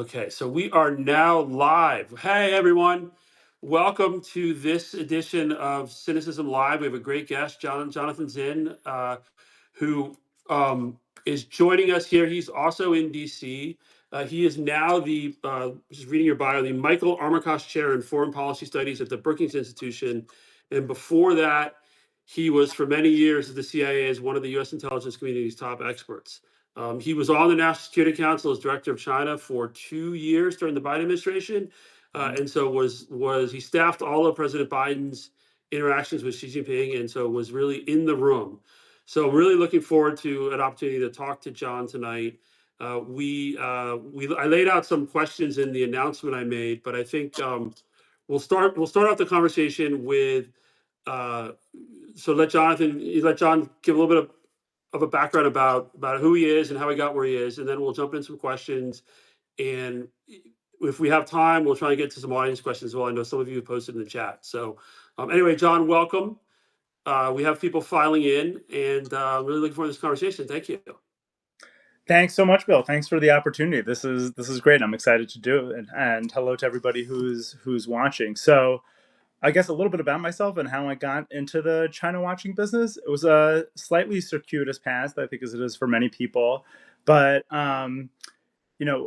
Okay, so we are now live. Hey, everyone. Welcome to this edition of Sinocism Live. We have a great guest, Jonathan Czin, who is joining us here. He's also in DC. He is now just reading your bio, the Michael Armacost Chair in Foreign Policy Studies at the Brookings Institution. And before that, he was for many years at the CIA as one of the U.S. intelligence community's top experts. He was on the National Security Council as director of China for 2 years during the Biden administration, and so he staffed all of President Biden's interactions with Xi Jinping, and so was really in the room. So really looking forward to an opportunity to talk to John tonight. I laid out some questions in the announcement I made, but I think we'll start off the conversation with so let John give a little bit of a background about who he is and how he got where he is, and then we'll jump in some questions. And if we have time, we'll try and get to some audience questions as well. I know some of you have posted in the chat. So anyway, John, welcome. We have people filing in, and really looking forward to this conversation. Thank you. Thanks so much, Bill. Thanks for the opportunity. This is great. I'm excited to do it. And hello to everybody who's watching. So I guess a little bit about myself and how I got into the China watching business. It was a slightly circuitous path, I think, as it is for many people. But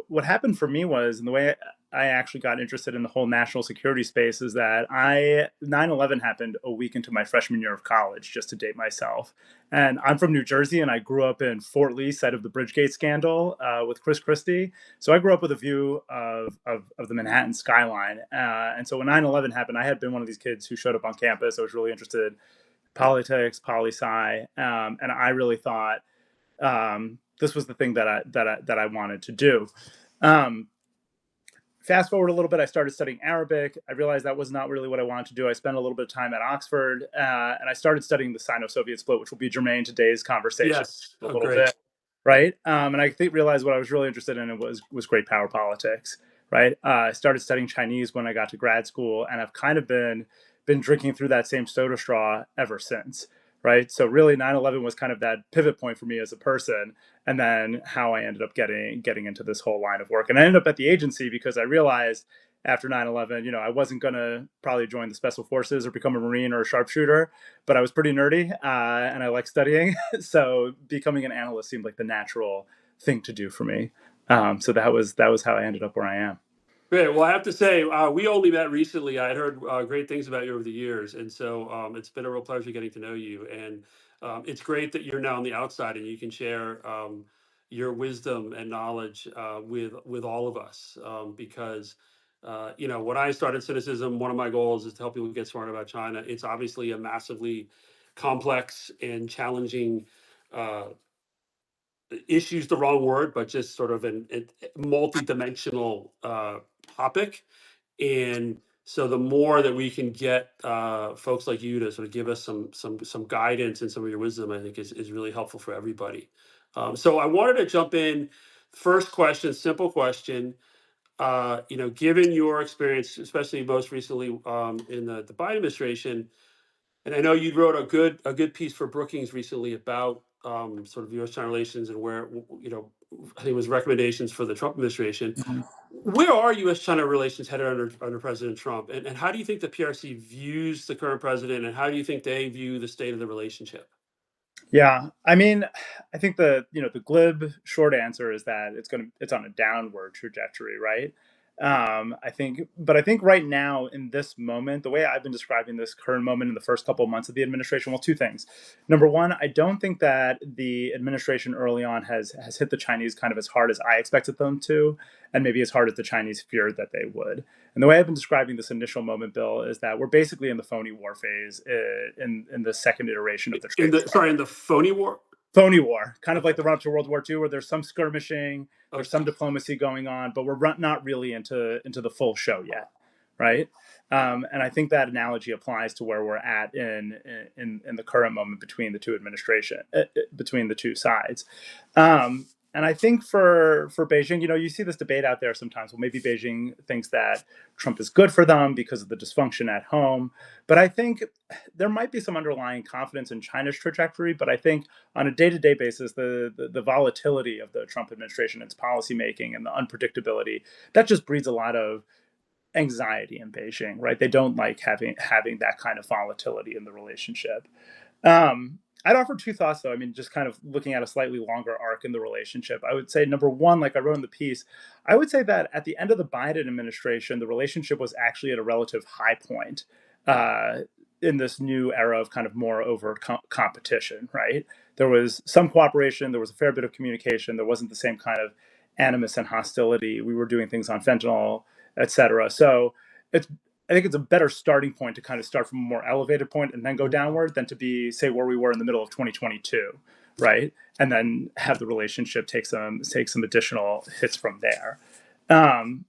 what happened for me was, and the way I actually got interested in the whole national security space is that 9/11 happened a week into my freshman year of college, just to date myself. And I'm from New Jersey, and I grew up in Fort Lee, site of the Bridgegate scandal with Chris Christie. So I grew up with a view of the Manhattan skyline. And so when 9/11 happened, I had been one of these kids who showed up on campus. I was really interested in politics, poli-sci, and I really thought this was the thing that I wanted to do. Fast forward a little bit, I started studying Arabic. I realized that was not really what I wanted to do. I spent a little bit of time at Oxford, and I started studying the Sino-Soviet split, which will be germane to today's conversation. Yes, a little bit, right? And I realized what I was really interested in was great power politics, right? I started studying Chinese when I got to grad school, and I've kind of been drinking through that same soda straw ever since, right? So really 9/11 was kind of that pivot point for me as a person, and then how I ended up getting into this whole line of work. And I ended up at the agency because I realized after 9/11, I wasn't going to probably join the special forces or become a Marine or a sharpshooter, but I was pretty nerdy and I like studying. So becoming an analyst seemed like the natural thing to do for me. So that was how I ended up where I am. Great. Well, I have to say, we only met recently. I had heard great things about you over the years, and so it's been a real pleasure getting to know you. And it's great that you're now on the outside and you can share your wisdom and knowledge with all of us. Because when I started Sinocism, one of my goals is to help people get smarter about China. It's obviously a massively complex and challenging issue's the wrong word, but just sort of a multi-dimensional topic. And so the more that we can get folks like you to sort of give us some guidance and some of your wisdom, I think is really helpful for everybody. So I wanted to jump in. First question, simple question. Given your experience, especially most recently in the Biden administration, and I know you wrote a good piece for Brookings recently about sort of U.S.-China relations and where I think it was recommendations for the Trump administration. Mm-hmm. Where are U.S.-China relations headed under President Trump, and how do you think the PRC views the current president, and how do you think they view the state of the relationship? Yeah, I mean, I think the glib short answer is that it's on a downward trajectory, right? I think right now in this moment, the way I've been describing this current moment in the first couple of months of the administration, well, two things. Number one, I don't think that the administration early on has hit the Chinese kind of as hard as I expected them to, and maybe as hard as the Chinese feared that they would. And the way I've been describing this initial moment, Bill, is that we're basically in the phony war phase in the second iteration of the trade war. In the phony war? Phony war, kind of like the run up to World War II, where there's some skirmishing, there's some diplomacy going on, but we're not really into the full show yet, right? And I think that analogy applies to where we're at in the current moment between the two sides. And I think for Beijing, you see this debate out there sometimes. Well, maybe Beijing thinks that Trump is good for them because of the dysfunction at home. But I think there might be some underlying confidence in China's trajectory. But I think on a day-to-day basis, the volatility of the Trump administration, its policymaking, and the unpredictability, that just breeds a lot of anxiety in Beijing, right? They don't like having that kind of volatility in the relationship. I'd offer two thoughts, though. I mean, just kind of looking at a slightly longer arc in the relationship. I would say, number one, like I wrote in the piece, I would say that at the end of the Biden administration, the relationship was actually at a relative high point uh, in this new era of kind of more overt competition, right? There was some cooperation, there was a fair bit of communication, there wasn't the same kind of animus and hostility. We were doing things on fentanyl, et cetera. So it's I think it's a better starting point to kind of start from a more elevated point and then go downward than to be, say, where we were in the middle of 2022, right? And then have the relationship take some additional hits from there. Um,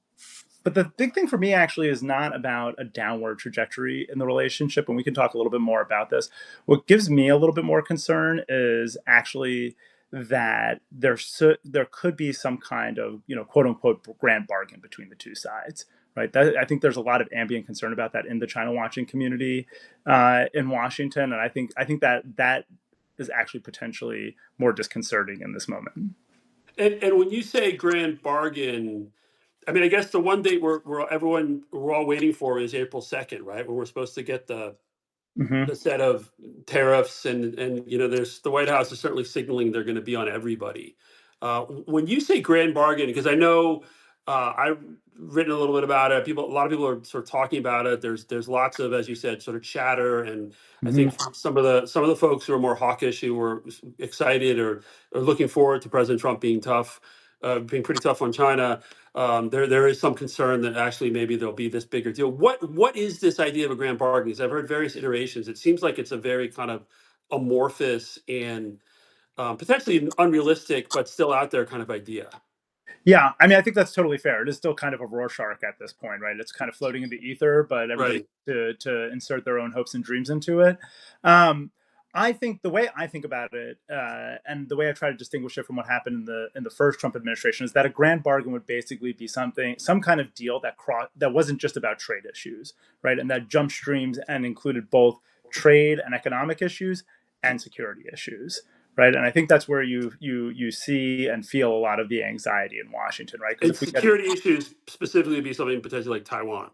but the big thing for me actually is not about a downward trajectory in the relationship, and we can talk a little bit more about this. What gives me a little bit more concern is actually that there could be some kind of quote unquote grand bargain between the two sides, right? I think there's a lot of ambient concern about that in the China watching community in Washington, and I think that is actually potentially more disconcerting in this moment. And when you say grand bargain, I mean, I guess the one date we're all waiting for is April 2nd, right? When we're supposed to get Hmm. the set of tariffs, and there's the White House is certainly signaling they're going to be on everybody. When you say grand bargain, because I know I've written a little bit about it. A lot of people are sort of talking about it. There's lots of, as you said, sort of chatter, and I think Hmm. some of the folks who are more hawkish, who were excited or looking forward to President Trump being tough, being pretty tough on China. There is some concern that actually maybe there'll be this bigger deal. What is this idea of a grand bargain? Because I've heard various iterations. It seems like it's a very kind of amorphous and potentially unrealistic, but still out there kind of idea. Yeah, I mean, I think that's totally fair. It is still kind of a Rorschach at this point, right? It's kind of floating in the ether, but everybody Right. to insert their own hopes and dreams into it. Um, I think the way I think about it, and the way I try to distinguish it from what happened in the first Trump administration, is that a grand bargain would basically be some kind of deal that wasn't just about trade issues, right, and that jumped streams and included both trade and economic issues and security issues, right? And I think that's where you see and feel a lot of the anxiety in Washington, right? Because And if we get security issues specifically would be something potentially like Taiwan.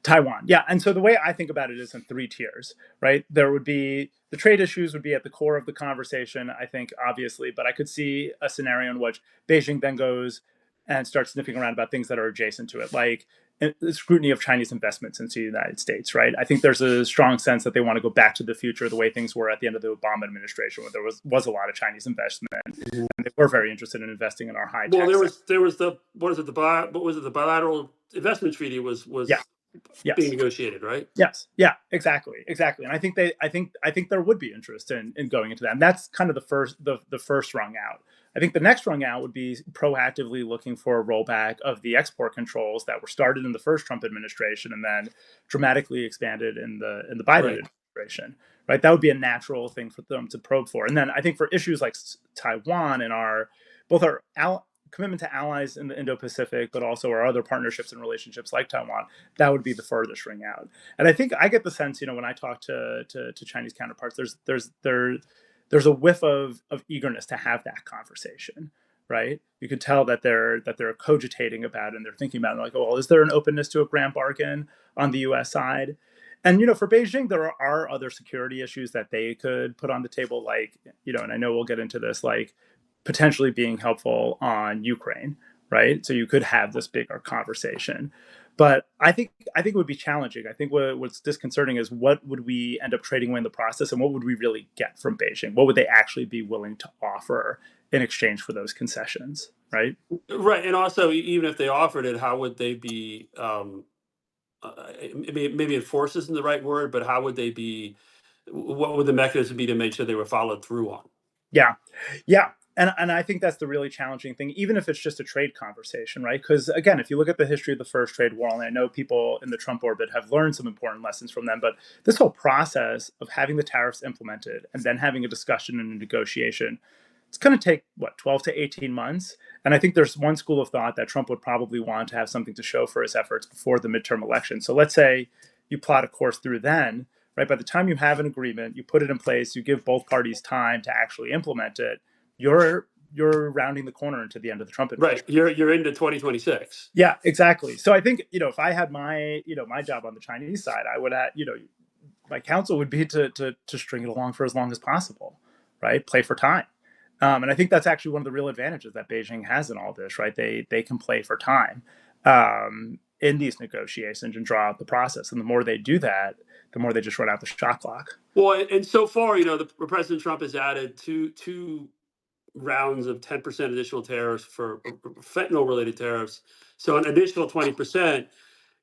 Taiwan, yeah, and so the way I think about it is in three tiers, right? There would be the trade issues would be at the core of the conversation, I think, obviously, but I could see a scenario in which Beijing then goes and starts sniffing around about things that are adjacent to it, like the scrutiny of Chinese investments into the United States, right? I think there's a strong sense that they want to go back to the future, the way things were at the end of the Obama administration, where there was a lot of Chinese investment, Mhm. and they were very interested in investing in our high Well, tech sector. there was the what is it what was it, the bilateral investment treaty Yeah. was being Yes. negotiated, right? Yes. Yeah. Exactly. Exactly. And I think there would be interest in going into that. And that's kind of the first rung out. I think the next rung out would be proactively looking for a rollback of the export controls that were started in the first Trump administration and then dramatically expanded in the Biden Right. administration. Right. That would be a natural thing for them to probe for. And then I think for issues like Taiwan and both our commitment to allies in the Indo-Pacific, but also our other partnerships and relationships like Taiwan, that would be the furthest ring out. And I think I get the sense, when I talk to Chinese counterparts, there's a whiff of eagerness to have that conversation, right? You could tell that they're cogitating about it and they're thinking about it, like, oh, well, is there an openness to a grand bargain on the U.S. side? And for Beijing, there are other security issues that they could put on the table, like, and I know we'll get into this, like potentially being helpful on Ukraine, right? So you could have this bigger conversation. But I think it would be challenging. I think what's disconcerting is what would we end up trading away in the process, and what would we really get from Beijing? What would they actually be willing to offer in exchange for those concessions, right? Right. And also, even if they offered it, how would they be? Maybe enforce isn't the right word, but how would they be? What would the mechanism be to make sure they were followed through on? Yeah, yeah. And I think that's the really challenging thing, even if it's just a trade conversation, right? Because again, if you look at the history of the first trade war, and I know people in the Trump orbit have learned some important lessons from them, but this whole process of having the tariffs implemented and then having a discussion and a negotiation it's going to take, what, 12 to 18 months. And I think there's one school of thought that Trump would probably want to have something to show for his efforts before the midterm election. So let's say you plot a course through then, right? By the time you have an agreement, you put it in place, you give both parties time to actually implement it, you're rounding the corner into the end of the Trump Right. administration. You're into 2026. Yeah, exactly. So I think, if I had my job on the Chinese side, I would have, my counsel would be to string it along for as long as possible, right? Play for time. And I think that's actually one of the real advantages that Beijing has in all this, right? They can play for time in these negotiations and draw out the process. And the more they do that, the more they just run out the shot clock. Well, and so far, the President Trump has added two rounds of 10% additional tariffs for fentanyl related tariffs. So an additional 20%.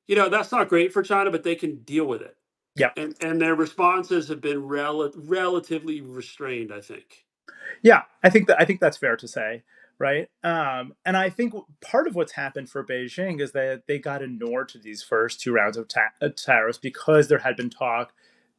That's not great for China, but they can deal with it. Yeah. And their responses have been relatively restrained, I think. Yeah, I think that's fair to say, right? And I think part of what's happened for Beijing is that they got ignored to these first two rounds of tariffs because there had been talk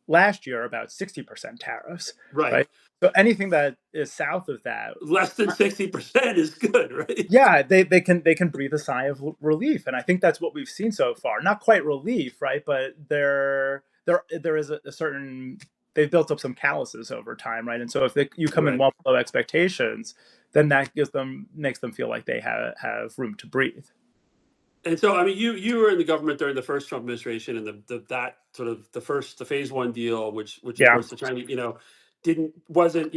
last year about 60% tariffs, Right. right? So anything that is south of that, Less than 60% is good, right? yeah, they can breathe a sigh of relief, and I think that's what we've seen so far. Not quite relief, right? But there is a certain, they've built up some calluses over time, right? And so if you come in Right. well below expectations, then that makes them feel like they have room to breathe. And so, I mean, you were in the government during the first Trump administration, and that sort of the phase one deal, which of Yeah. course the Chinese, didn't wasn't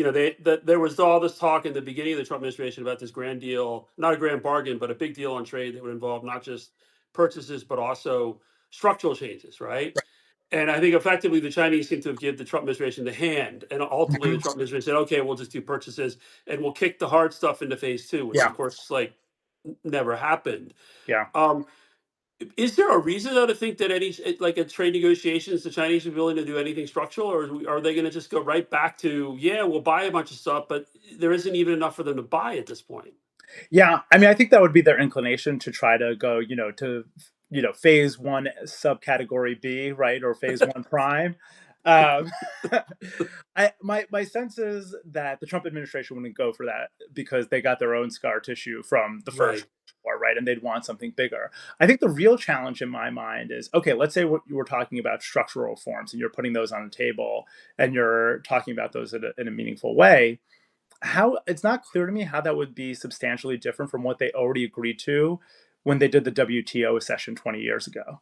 there was all this talk in the beginning of the Trump administration about this grand deal, not a grand bargain, but a big deal on trade that would involve not just purchases but also structural changes, right? And I think effectively the Chinese seem to have given the Trump administration the hand, and ultimately the Mhm. Trump administration said, "Okay, we'll just do purchases, and we'll kick the hard stuff into phase two," which of Yeah. course never happened. Yeah. Um, is there a reason though to think that any like a trade negotiations, the Chinese are willing to do anything structural, or are they going to just go right back to, yeah, we'll buy a bunch of stuff, but there isn't even enough for them to buy at this point? Yeah, I mean, I think that would be their inclination to try to go, to, phase one subcategory B, right, or phase one prime. Um, my sense is that the Trump administration wouldn't go for that because they got their own scar tissue from the first Right, war, right, and they'd want something bigger. I think the real challenge in my mind is, okay, let's say what you were talking about structural reforms, and you're putting those on the table, and you're talking about those in a meaningful way. How It's not clear to me how that would be substantially different from what they already agreed to when they did the WTO session 20 years ago,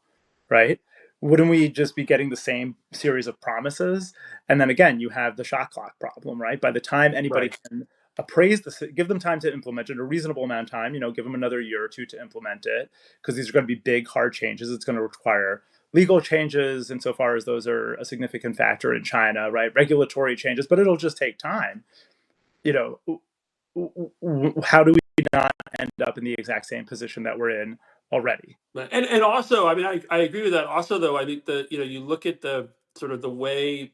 right? Wouldn't we just be getting the same series of promises? And then again, you have the shot clock problem, right? By the time anybody right. can give them time to implement it, a reasonable amount of time, give them another year or two to implement it, because these are going to be big, hard changes. It's going to require legal changes insofar as those are a significant factor in China, right? Regulatory changes, but it'll just take time. you know, how do we not end up in the exact same position that we're in already? Right. And also, I mean, I agree with that. Also, though, I think that you look at the sort of the way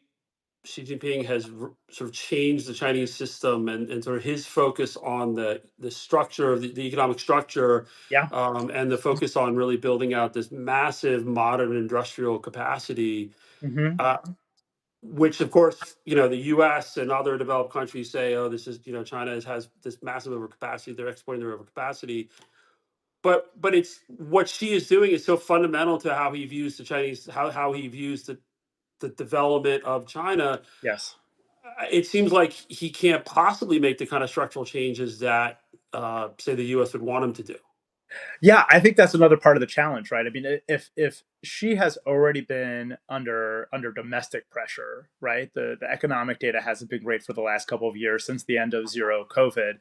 Xi Jinping has sort of changed the Chinese system, and sort of his focus on the structure of the economic structure, Yeah. and the focus on really building out this massive modern industrial capacity, Hmm. uh, which of course the U.S. and other developed countries say, oh, this is China has this massive overcapacity, they're exporting their overcapacity. But it's what Xi is doing is so fundamental to how he views the Chinese, how he views the development of China. Yes. It seems like he can't possibly make the kind of structural changes that, say, the U.S. would want him to do. Yeah, I think that's another part of the challenge, right? I mean, if she has already been under domestic pressure, right? The economic data hasn't been great for the last couple of years since the end of zero COVID.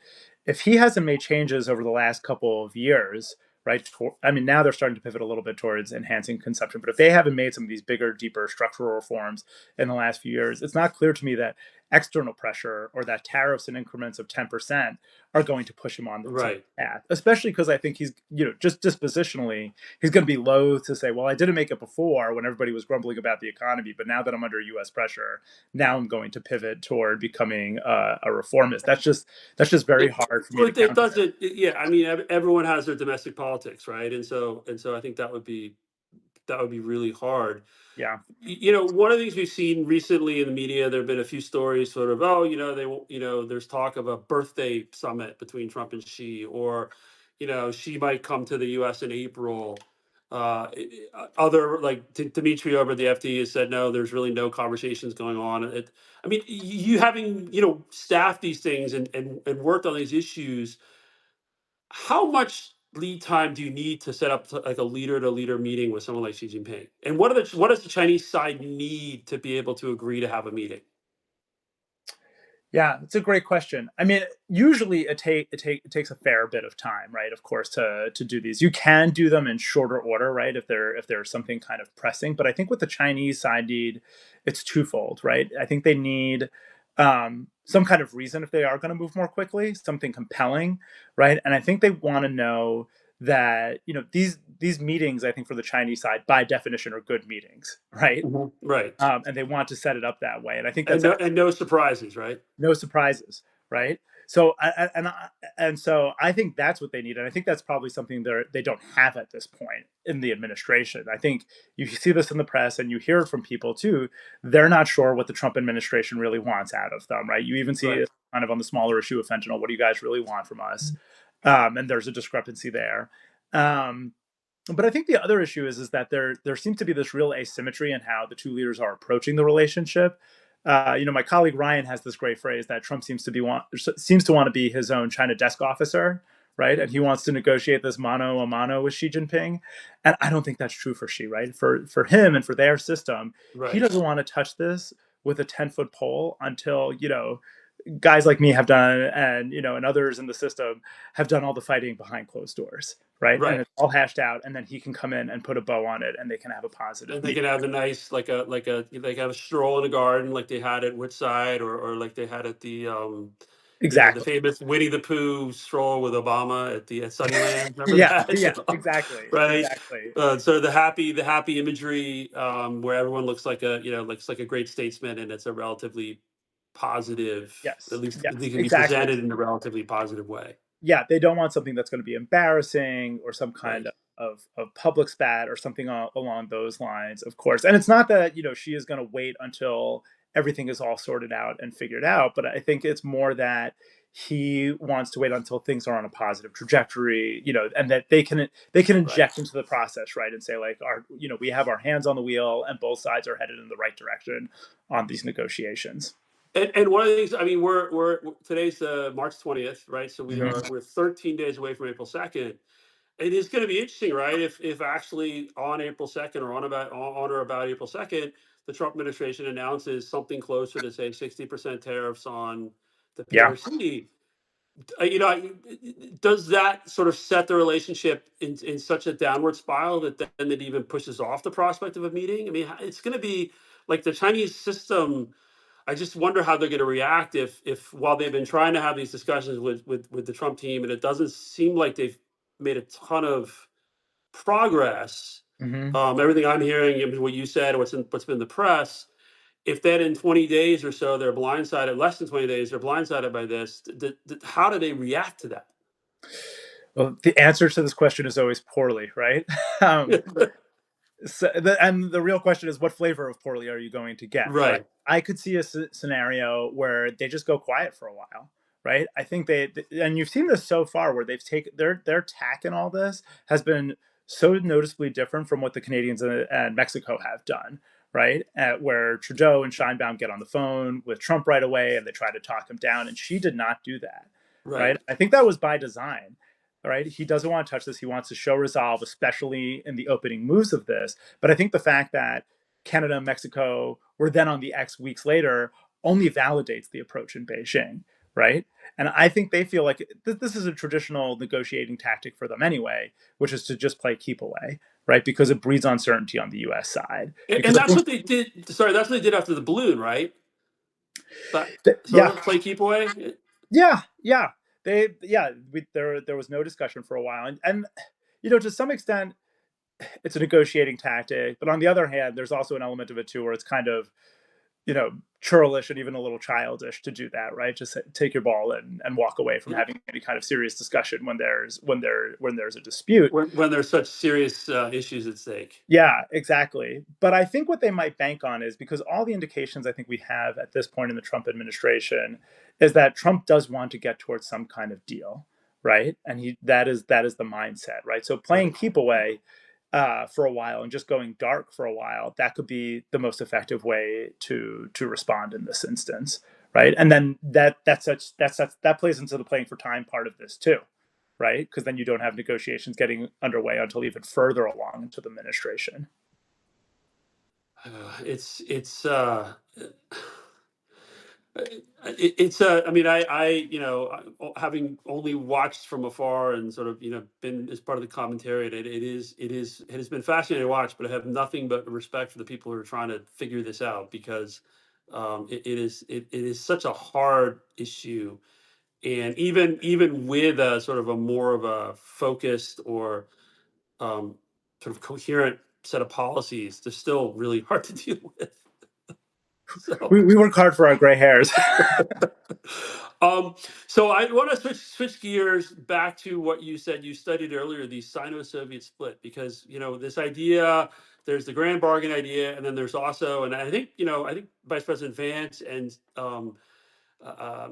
If he hasn't made changes over the last couple of years, right? I mean, now they're starting to pivot a little bit towards enhancing consumption, but if they haven't made some of these bigger, deeper structural reforms in the last few years, it's not clear to me that external pressure or that tariffs in increments of 10% are going to push him on some Right. path, especially because I think he's, just dispositionally, he's going to be loath to say, well, I didn't make it before when everybody was grumbling about the economy, but now that I'm under US pressure, now I'm going to pivot toward becoming a reformist. That's just very It, hard for me to it counter. doesn't. Yeah, I mean, everyone has their domestic politics, right? And so I think that would be that would be really hard. Yeah. One of the things we've seen recently in the media, there have been a few stories sort of, oh, there's talk of a birthday summit between Trump and Xi, or, Xi might come to the US in April. Other, like Dmitry over at the FD has said, no, there's really no conversations going on. I mean, you having, staffed these things and worked on these issues, how much lead time do you need to set up like a leader to leader meeting with someone like Xi Jinping? And what does the Chinese side need to be able to agree to have a meeting? Yeah, it's a great question. I mean, usually it takes a fair bit of time, right? Of course, to do these. You can do them in shorter order, right? If there's something kind of pressing. But I think what the Chinese side need, it's twofold, right? I think they need some kind of reason if they are going to move more quickly, something compelling, right? And I think they want to know that these meetings, I think for the Chinese side, by definition, are good meetings, right? Right. And they want to set it up that way. And I think And that's no surprises, right? no surprises, right? So and so I think that's what they need, and I think that's probably something they don't have at this point in the administration. I think you see this in the press, and you hear it from people too. They're not sure what the Trump administration really wants out of them, right? You even see Right. it kind of on the smaller issue of fentanyl. What do you guys really want from us? And there's a discrepancy there. Um, but I think the other issue is that there seems to be this real asymmetry in how the two leaders are approaching the relationship. My colleague Ryan has this great phrase that Trump seems to want to be his own China desk officer, right? And he wants to negotiate this mano a mano with Xi Jinping, and I don't think that's true for Xi, right? For him and for their system, he Right. doesn't want to touch this with a 10-foot pole until guys like me have done, and others in the system have done all the fighting behind closed doors, right? And Right. it's all hashed out, and then he can come in and put a bow on it, and they can have a positive And they meeting. can have the nice, like have a stroll in the garden, like they had at Woodside, or like they had at the Exactly. famous Winnie the Pooh stroll with Obama at Sunnyland. Remember Yeah, that? yeah, exactly, Right. exactly. So the happy imagery, where everyone looks like a great statesman, and it's a relatively positive, at Yes, least yes, they can be exactly. presented in a relatively positive way. Yeah, they don't want something that's going to be embarrassing or some kind Right. of public spat or something along those lines, of course. And it's not that she is going to wait until everything is all sorted out and figured out, but I think it's more that he wants to wait until things are on a positive trajectory, and that they can Right. inject into the process, right, and say like we have our hands on the wheel and both sides are headed in the right direction on these negotiations. And one of the things, I mean, we're today's March 20th, right? So Mhm. we're 13 days away from April 2nd. It is going to be interesting, right? If actually on April 2nd, or on or about April 2nd, the Trump administration announces something closer to, say, 60% tariffs on the Yeah. PRC. Does that sort of set the relationship in such a downward spiral that then it even pushes off the prospect of a meeting? I mean, it's going to be like the Chinese system. I just wonder how they're going to react if while they've been trying to have these discussions with the Trump team, and it doesn't seem like they've made a ton of progress. Hmm. Everything I'm hearing, I mean, what you said, what's been in the press. If then in 20 days or so they're blindsided, less than 20 days, they're blindsided by this. How do they react to that? Well, the answer to this question is always poorly, right? um, and the real question is, what flavor of poorly are you going to get, right? Right, I could see a scenario where they just go quiet for a while, right? I think and you've seen this so far, where they've taken their tack in all this has been so noticeably different from what the Canadians and Mexico have done, right? Where Trudeau and Scheinbaum get on the phone with Trump right away and they try to talk him down, and she did not do that, right. right? I think that was by design. Right, he doesn't want to touch this. He wants to show resolve, especially in the opening moves of this. But I think the fact that Canada and Mexico were then on the X weeks later only validates the approach in Beijing, right? And I think they feel like this is a traditional negotiating tactic for them anyway, which is to just play keep away, right? Because it breeds uncertainty on the U.S. side. And Because I that's think, what they did. Sorry, that's what they did after the balloon, right? But sort yeah, of play keep away. yeah, there was no discussion for a while, and to some extent it's a negotiating tactic. But on the other hand, there's also an element of it too, where it's kind of churlish and even a little childish to do that, right? Just take your ball and walk away from having any kind of serious discussion when there's a dispute. When there's such serious issues at stake. Yeah, exactly. But I think what they might bank on is, because all the indications I think we have at this point in the Trump administration is that Trump does want to get towards some kind of deal, right? And that is the mindset, right? So playing Right. keep away for a while and just going dark for a while, that could be the most effective way to respond in this instance, right? And then that plays into the playing for time part of this too, right? Because then you don't have negotiations getting underway until even further along into the administration. It's I mean, having only watched from afar and sort of, been as part of the commentary, it has been fascinating to watch, but I have nothing but respect for the people who are trying to figure this out, because it is such a hard issue. And even with a sort of a more of a focused or sort of coherent set of policies, they're still really hard to deal with. So, We work hard for our gray hairs. so I want to switch gears back to what you said you studied earlier, the Sino-Soviet split, because this idea, there's the grand bargain idea, and then there's also, and I think Vice President Vance and I'm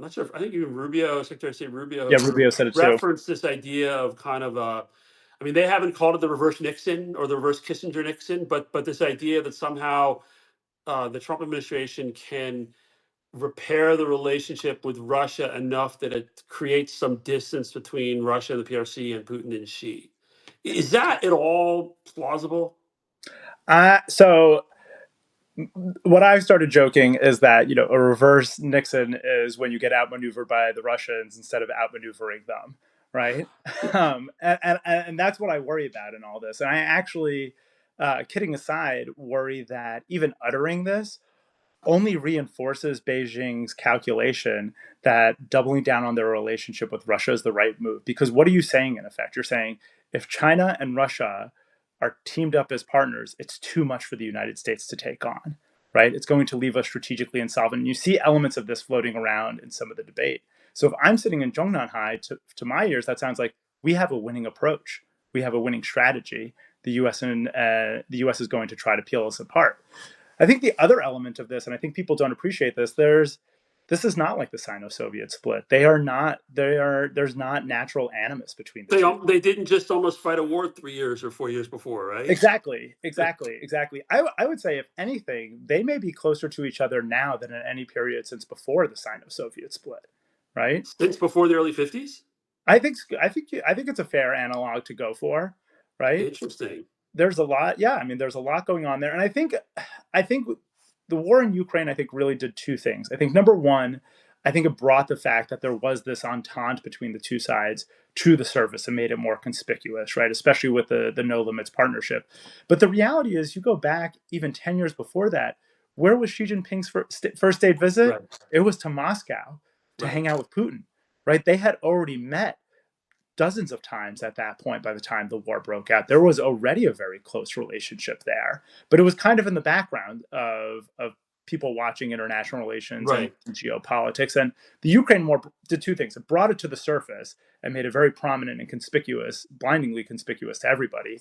not sure if, I think even Rubio, Secretary of State Rubio, Yeah, have sort of Rubio said it too. referenced this idea of kind of I mean, they haven't called it the reverse Nixon or the reverse Kissinger Nixon, but this idea that somehow the Trump administration can repair the relationship with Russia enough that it creates some distance between Russia and the PRC and Putin and Xi. Is that at all plausible? So what I've started joking is that a reverse Nixon is when you get outmaneuvered by the Russians instead of outmaneuvering them, right? And that's what I worry about in all this. And I actually, kidding aside, worry that even uttering this only reinforces Beijing's calculation that doubling down on their relationship with Russia is the right move. Because what are you saying in effect? You're saying if China and Russia are teamed up as partners, it's too much for the United States to take on, right? It's going to leave us strategically insolvent. And you see elements of this floating around in some of the debate. So if I'm sitting in Zhongnanhai, to my ears, that sounds like we have a winning approach. We have a winning strategy. The U.S. is going to try to peel us apart. I think the other element of this, and I think people don't appreciate this, this is not like the Sino-Soviet split. There's not natural animus between the two. They didn't just almost fight a war 3 years or 4 years before, right? Exactly. I would say, if anything, they may be closer to each other now than at any period since before the Sino-Soviet split, right? Since before the early 50s? I think it's a fair analog to go for, right? Interesting. There's a lot. Yeah, I mean, there's a lot going on there, and I think the war in Ukraine, I think, really did two things. I think number one, I think it brought the fact that there was this entente between the two sides to the surface and made it more conspicuous, right? Especially with the No Limits partnership. But the reality is, you go back even 10 years before that. Where was Xi Jinping's first state visit? Right. It was to Moscow to Right. hang out with Putin, right? They had already met dozens of times at that point. By the time the war broke out, there was already a very close relationship there, but it was kind of in the background of people watching international relations and Right. geopolitics. And the Ukraine war did two things: it brought it to the surface and made it very prominent and conspicuous, blindingly conspicuous to everybody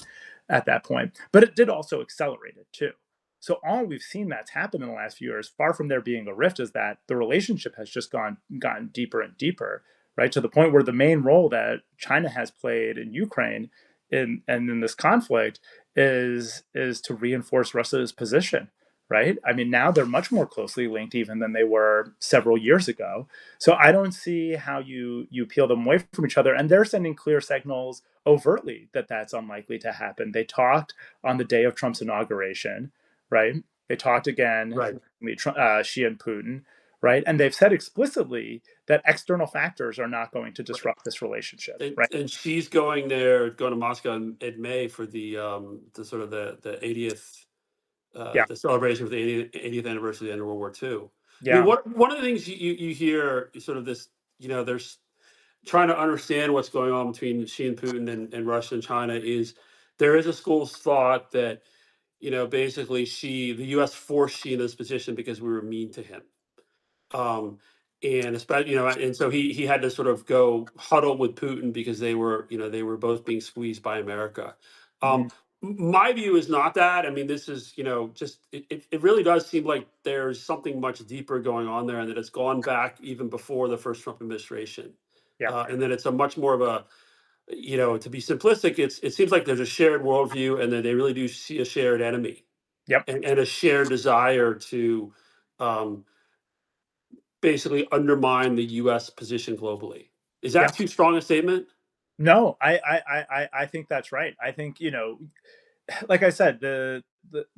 at that point, but it did also accelerate it too. So all we've seen that's happened in the last few years, far from there being a rift, is that the relationship has just gotten deeper and deeper, right? To the point where the main role that China has played in Ukraine in this conflict is to reinforce Russia's position, right? I mean, now they're much more closely linked even than they were several years ago. So I don't see how you peel them away from each other, and they're sending clear signals overtly that that's unlikely to happen. They talked on the day of Trump's inauguration, right? They talked again, Right. Xi and Putin, right? And they've said explicitly that external factors are not going to Right. disrupt this relationship, And, right? and she's going to Moscow in May for the sort of the 80th Yeah, the celebration of the 80th anniversary of the end of World War II. I mean, yeah, one of the things you hear is sort of this, there's trying to understand what's going on between Xi and Putin and Russia and China, is there is a school of thought that basically the U.S. forced Xi in this position because we were mean to him. Um, and especially, and so he had to sort of go huddle with Putin because they were both being squeezed by America. Hmm. My view is not that. I mean, this is, just it really does seem like there's something much deeper going on there, and that it's gone back even before the first Trump administration, Yeah. and that it's a much more of a, to be simplistic, it seems like there's a shared worldview, and that they really do see a shared enemy, Yep. and a shared desire to. Um, Basically undermine the U.S. position globally. Is that Yep. too strong a statement? No, I think that's right. I think, like I said, the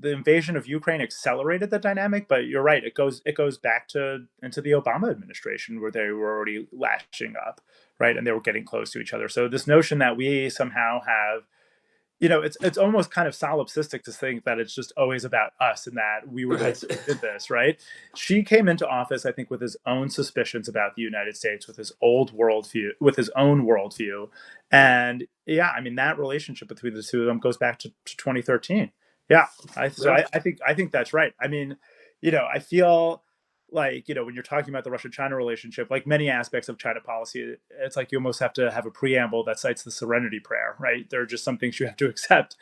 invasion of Ukraine accelerated the dynamic, but you're right. It goes back to into the Obama administration where they were already lashing up, right, and they were getting close to each other. So this notion that we somehow have, it's almost kind of solipsistic to think that it's just always about us and that we were the ones Right. who did this, right? She came into office, I think, with his own suspicions about the United States, with his own worldview, and yeah, I mean that relationship between the two of them goes back to 2013. Yeah, so Yeah. I think that's right. I mean, I feel like when you're talking about the Russia-China relationship, like many aspects of China policy, it's like you almost have to have a preamble that cites the Serenity Prayer, right? There are just some things you have to accept,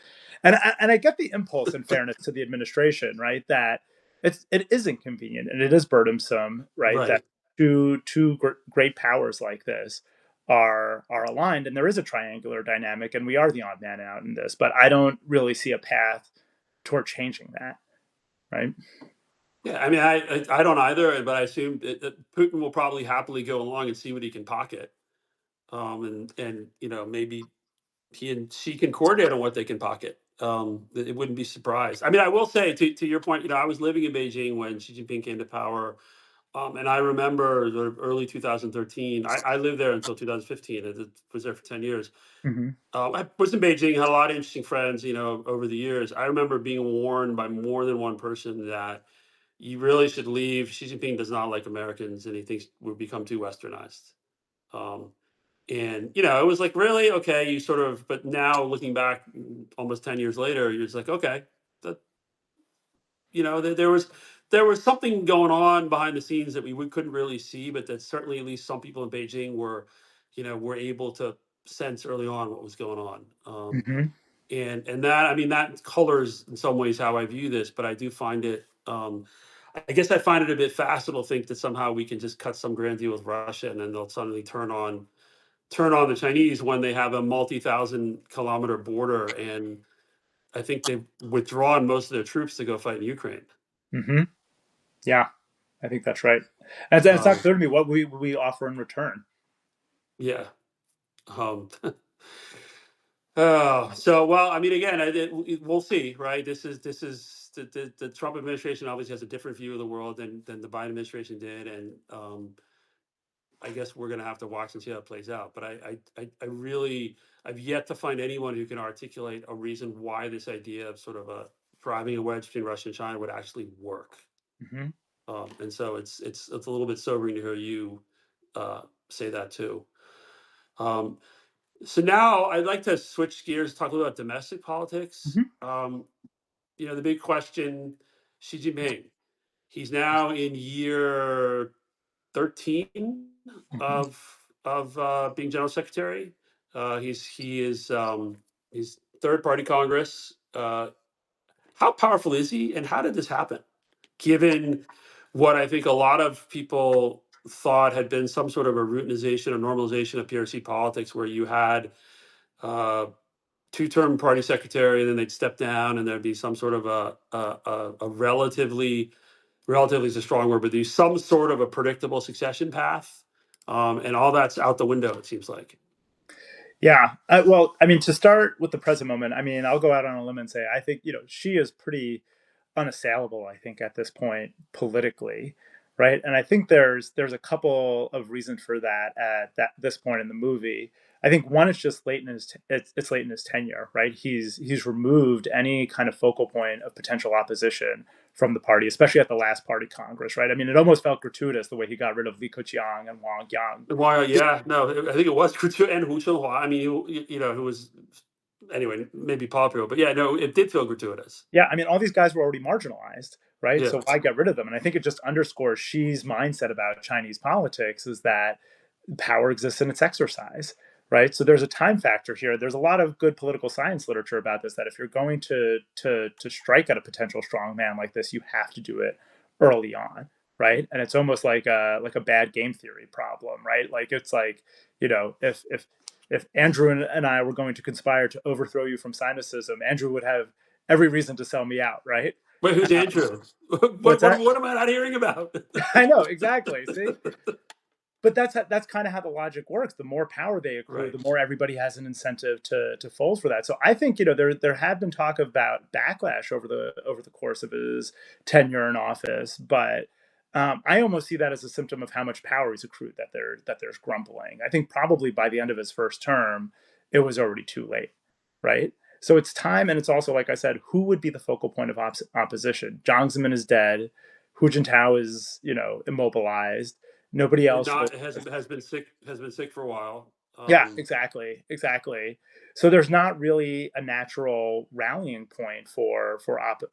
and I get the impulse, in fairness to the administration, right, that it is inconvenient and it is burdensome, right, that Right. great powers like this are aligned, and there is a triangular dynamic, and we are the odd man out in this, but I don't really see a path toward changing that, right? Yeah. I mean, I don't either, but I assume that Putin will probably happily go along and see what he can pocket, and maybe he and she can coordinate on what they can pocket. It wouldn't be surprised. I mean, I will say to your point, I was living in Beijing when Xi Jinping came to power. And I remember sort of early 2013. I lived there until 2015. I was there for 10 years. Mm-hmm. I was in Beijing, had a lot of interesting friends, over the years. I remember being warned by more than one person that you really should leave. Xi Jinping does not like Americans, and he thinks we've become too westernized. Um, and, it was like, really? Okay, you sort of, but now looking back almost 10 years later, you're just like, okay, that, there was something going on behind the scenes that we couldn't really see, but that certainly at least some people in Beijing were able to sense early on what was going on. Mm-hmm. And that, I mean, that colors in some ways how I view this, but I do find it. I guess I find it a bit facile to think that somehow we can just cut some grand deal with Russia and then they'll suddenly turn on the Chinese when they have a multi-thousand-kilometer border, and I think they've withdrawn most of their troops to go fight in Ukraine. Mm-hmm. Yeah, I think that's right. And it's not Um, clear to me what we offer in return. yeah. Um, so well, I mean, again, we'll see, right? This is the Trump administration obviously has a different view of the world than the Biden administration did, and I guess we're going to have to watch and see how it plays out. But I really, I've yet to find anyone who can articulate a reason why this idea of sort of driving a wedge between Russia and China would actually work. Mm-hmm. And so it's a little bit sobering to hear you say that too. Um, so now I'd like to switch gears, talk a little about domestic politics. Mm-hmm. The big question: Xi Jinping. He's now in year 13 Mm-hmm. of being general secretary. He's third party Congress. How powerful is he, and how did this happen? Given what I think a lot of people thought had been some sort of a routinization or normalization of PRC politics, where you had uh, two-term party secretary, and then they'd step down, and there'd be some sort of a relatively is a strong word, but there's some sort of a predictable succession path, and all that's out the window. It seems like. Yeah. Well, I mean, to start with the present moment, I mean, I'll go out on a limb and say I think she is pretty unassailable, I think, at this point politically, right? And I think there's a couple of reasons for that at this point in the movie. I think one is just late in it's late in his tenure, right? He's removed any kind of focal point of potential opposition from the party, especially at the last party Congress, right? I mean, it almost felt gratuitous the way he got rid of Li Keqiang and Wang Yang. Why? Yeah, no, I think it was Couture and Hu Chenhua. I mean, who was anyway, maybe popular, but yeah, no, it did feel gratuitous. Yeah, I mean, all these guys were already marginalized, right? Yeah. So why get rid of them? And I think it just underscores Xi's mindset about Chinese politics is that power exists in its exercise, right? So there's a time factor here. There's a lot of good political science literature about this. That if you're going to strike at a potential strong man like this, you have to do it early on, right? And it's almost like a bad game theory problem, right? Like it's like, if Andrew and I were going to conspire to overthrow you from Sinocism, Andrew would have every reason to sell me out, right? Wait, who's Andrew? What's that? What am I not hearing about? I know exactly. See, but that's kind of how the logic works. The more power they accrue, Right. the more everybody has an incentive to fold for that. So I think there had been talk about backlash over the course of his tenure in office, but I almost see that as a symptom of how much power he's accrued. That there's grumbling. I think probably by the end of his first term, it was already too late, right? So it's time, and it's also, like I said, who would be the focal point of opposition? Jiang Zemin is dead. Hu Jintao is immobilized. Nobody And else really. not has been sick for a while. Yeah, exactly. So there's not really a natural rallying point for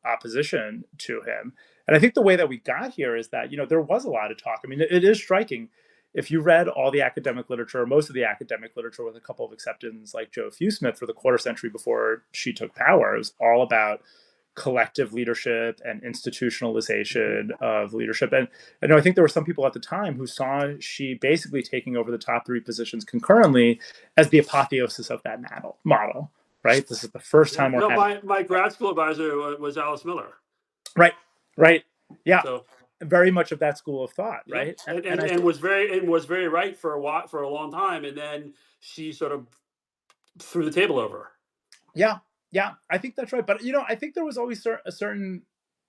opposition to him. And I think the way that we got here is that there was a lot of talk. I mean, it is striking. If you read all the academic literature, most of the academic literature, with a couple of exceptions like Joe Fewsmith, for the quarter century before she took power, it was all about collective leadership and institutionalization of leadership. And I know I think there were some people at the time who saw Xi basically taking over the top three positions concurrently as the apotheosis of that model, right? This is the first Yeah. time we're No, having. my grad school advisor was Alice Miller. Right. Yeah. So Very much of that school of thought, yep, right? And I and was very right for a long time, and then she sort of threw the table over. Yeah, I think that's right. But I think there was always a certain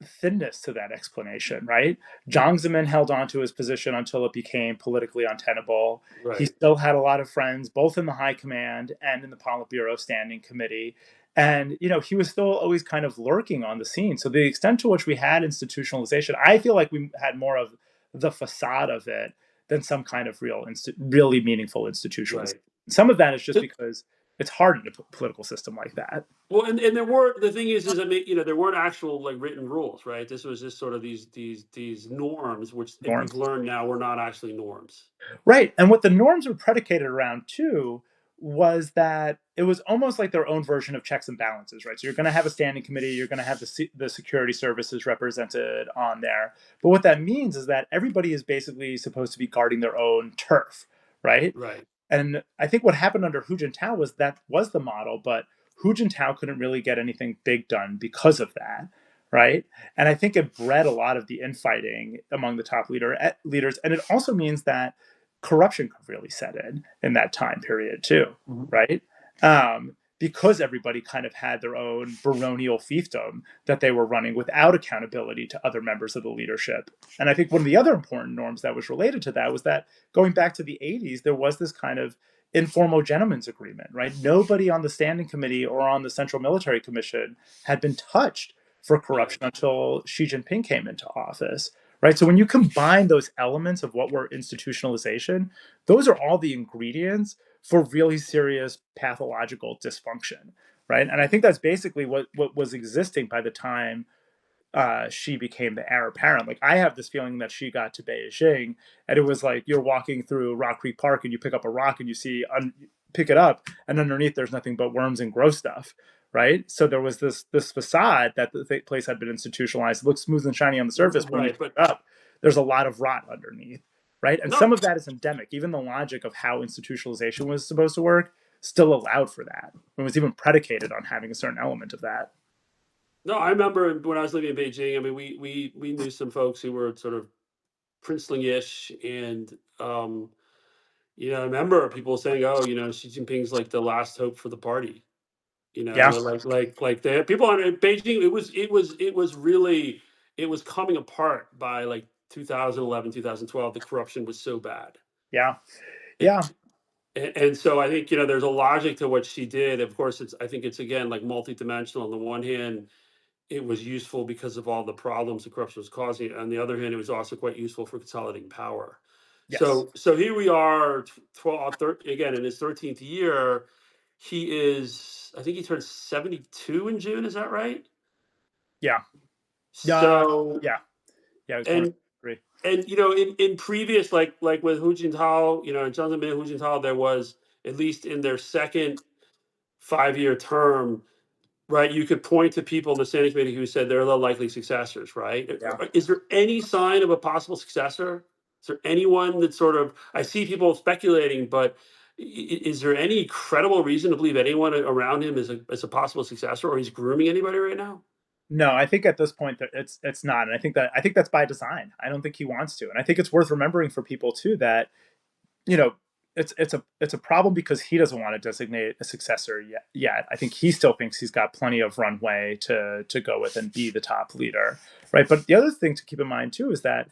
thinness to that explanation, right? Jiang Zemin held on to his position until it became politically untenable. He Right. still had a lot of friends, both in the high command and in the Politburo Standing Committee. And he was still always kind of lurking on the scene. So the extent to which we had institutionalization, I feel like we had more of the facade of it than some kind of really meaningful institutionalization. Right. Some of that is just because it's hard in a political system like that. Well, and there were the thing is I mean, there weren't actual like written rules, right? This was just sort of these norms, which we've Norms. learned now were not actually norms. Right. And what the norms were predicated around too was that it was almost like their own version of checks and balances, right? So you're going to have a standing committee, you're going to have the security services represented on there. But what that means is that everybody is basically supposed to be guarding their own turf, right? Right. And I think what happened under Hu Jintao was that was the model, but Hu Jintao couldn't really get anything big done because of that, right? And I think it bred a lot of the infighting among the top leaders, and it also means that corruption could really set in that time period too, Mhm. right? Because everybody kind of had their own baronial fiefdom that they were running without accountability to other members of the leadership. And I think one of the other important norms that was related to that was that going back to the 80s, there was this kind of informal gentleman's agreement, right? Nobody on the standing committee or on the Central Military Commission had been touched for corruption Right. until Xi Jinping came into office, right? So when you combine those elements of what were institutionalization, those are all the ingredients for really serious pathological dysfunction, right? And I think that's basically what was existing by the time Xi became the heir apparent. Like I have this feeling that Xi got to Beijing, and it was like you're walking through Rock Creek Park and you pick up a rock and you pick it up, and underneath there's nothing but worms and gross stuff, right? So there was this facade that the place had been institutionalized. It looked smooth and shiny on the surface, but when you Right. pick But it up, there's a lot of rot underneath, right? And some no, of that is endemic. Even the logic of how institutionalization was supposed to work still allowed for that. It was even predicated on having a certain element of that. no, I remember when I was living in Beijing. I mean, we knew some folks who were sort of princeling-ish, and I remember people saying, "Oh, Xi Jinping's like the last hope for the party." Yeah, Like the people in Beijing. It was really it was coming apart by like 2011, 2012. The corruption was so bad. yeah, It, yeah. and so I think there's a logic to what she did. Of course, I think it's again like multidimensional. On the one hand, it was useful because of all the problems the corruption was causing. On the other hand, it was also quite useful for consolidating power. Yes. So here we are, again in his 13th year. I think he turned 72 in June. Is that right? Yeah. So, Yeah. Yeah. It was born in and 3. in previous, like with Hu Jintao, and Jiang Zemin and Hu Jintao, there was, at least in their second 5-year term, right, you could point to people in the Standing Committee who said they're the likely successors, right? Yeah. Is there any sign of a possible successor? Is there anyone that sort of, I see people speculating, but is there any credible reason to believe anyone around him is a possible successor, or he's grooming anybody right now? No, I think at this point that it's not, and I think that's by design. I don't think he wants to, and I think it's worth remembering for people too that you know, it's a problem because he doesn't want to designate a successor yet. I think he still thinks he's got plenty of runway to go with and be the top leader, right? But the other thing to keep in mind too is that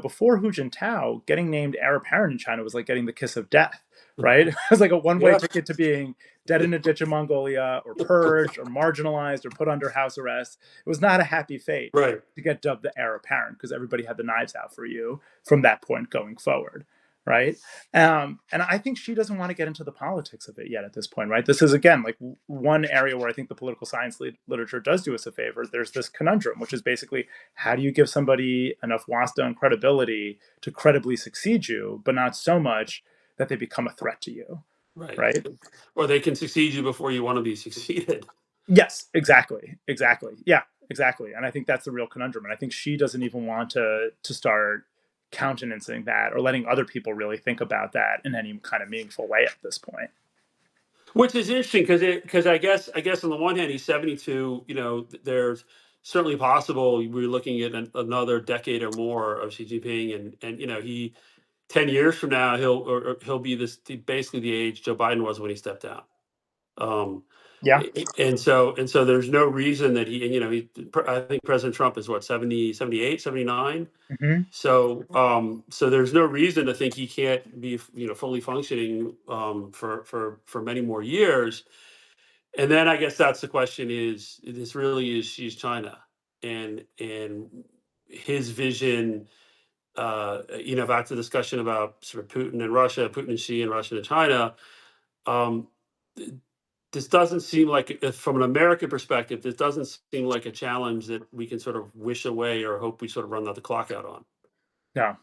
before Hu Jintao, getting named heir apparent in China was like getting the kiss of death, right? It was like a one-way Yeah. ticket to being dead in a ditch in Mongolia, or purged, or marginalized, or put under house arrest. It was not a happy fate Right. to get dubbed the heir apparent because everybody had the knives out for you from that point going forward, right? And I think she doesn't want to get into the politics of it yet at this point, right? This is, again, like one area where I think the political science literature does do us a favor. There's this conundrum, which is basically, how do you give somebody enough wasta and credibility to credibly succeed you, but not so much that they become a threat to you, Right. right? Or they can succeed you before you want to be succeeded. Yes, exactly. Yeah, exactly. And I think that's the real conundrum. And I think she doesn't even want to start countenancing that or letting other people really think about that in any kind of meaningful way at this point. Which is interesting because I guess on the one hand he's 72. There's certainly possible we're looking at another decade or more of Xi Jinping, and he 10 years from now he'll be basically the age Joe Biden was when he stepped down. Um, Yeah. and so there's no reason that I think President Trump is what, 70, 78, 79. Hmm. So there's no reason to think he can't be fully functioning for many more years. And then I guess that's the question: is this really is Xi's China, and his vision? Back to the discussion about sort of Putin and Russia, Putin and Xi, and Russia and China. Um, this doesn't seem like, from an American perspective, this doesn't seem like a challenge that we can sort of wish away or hope we sort of run the clock out on. No,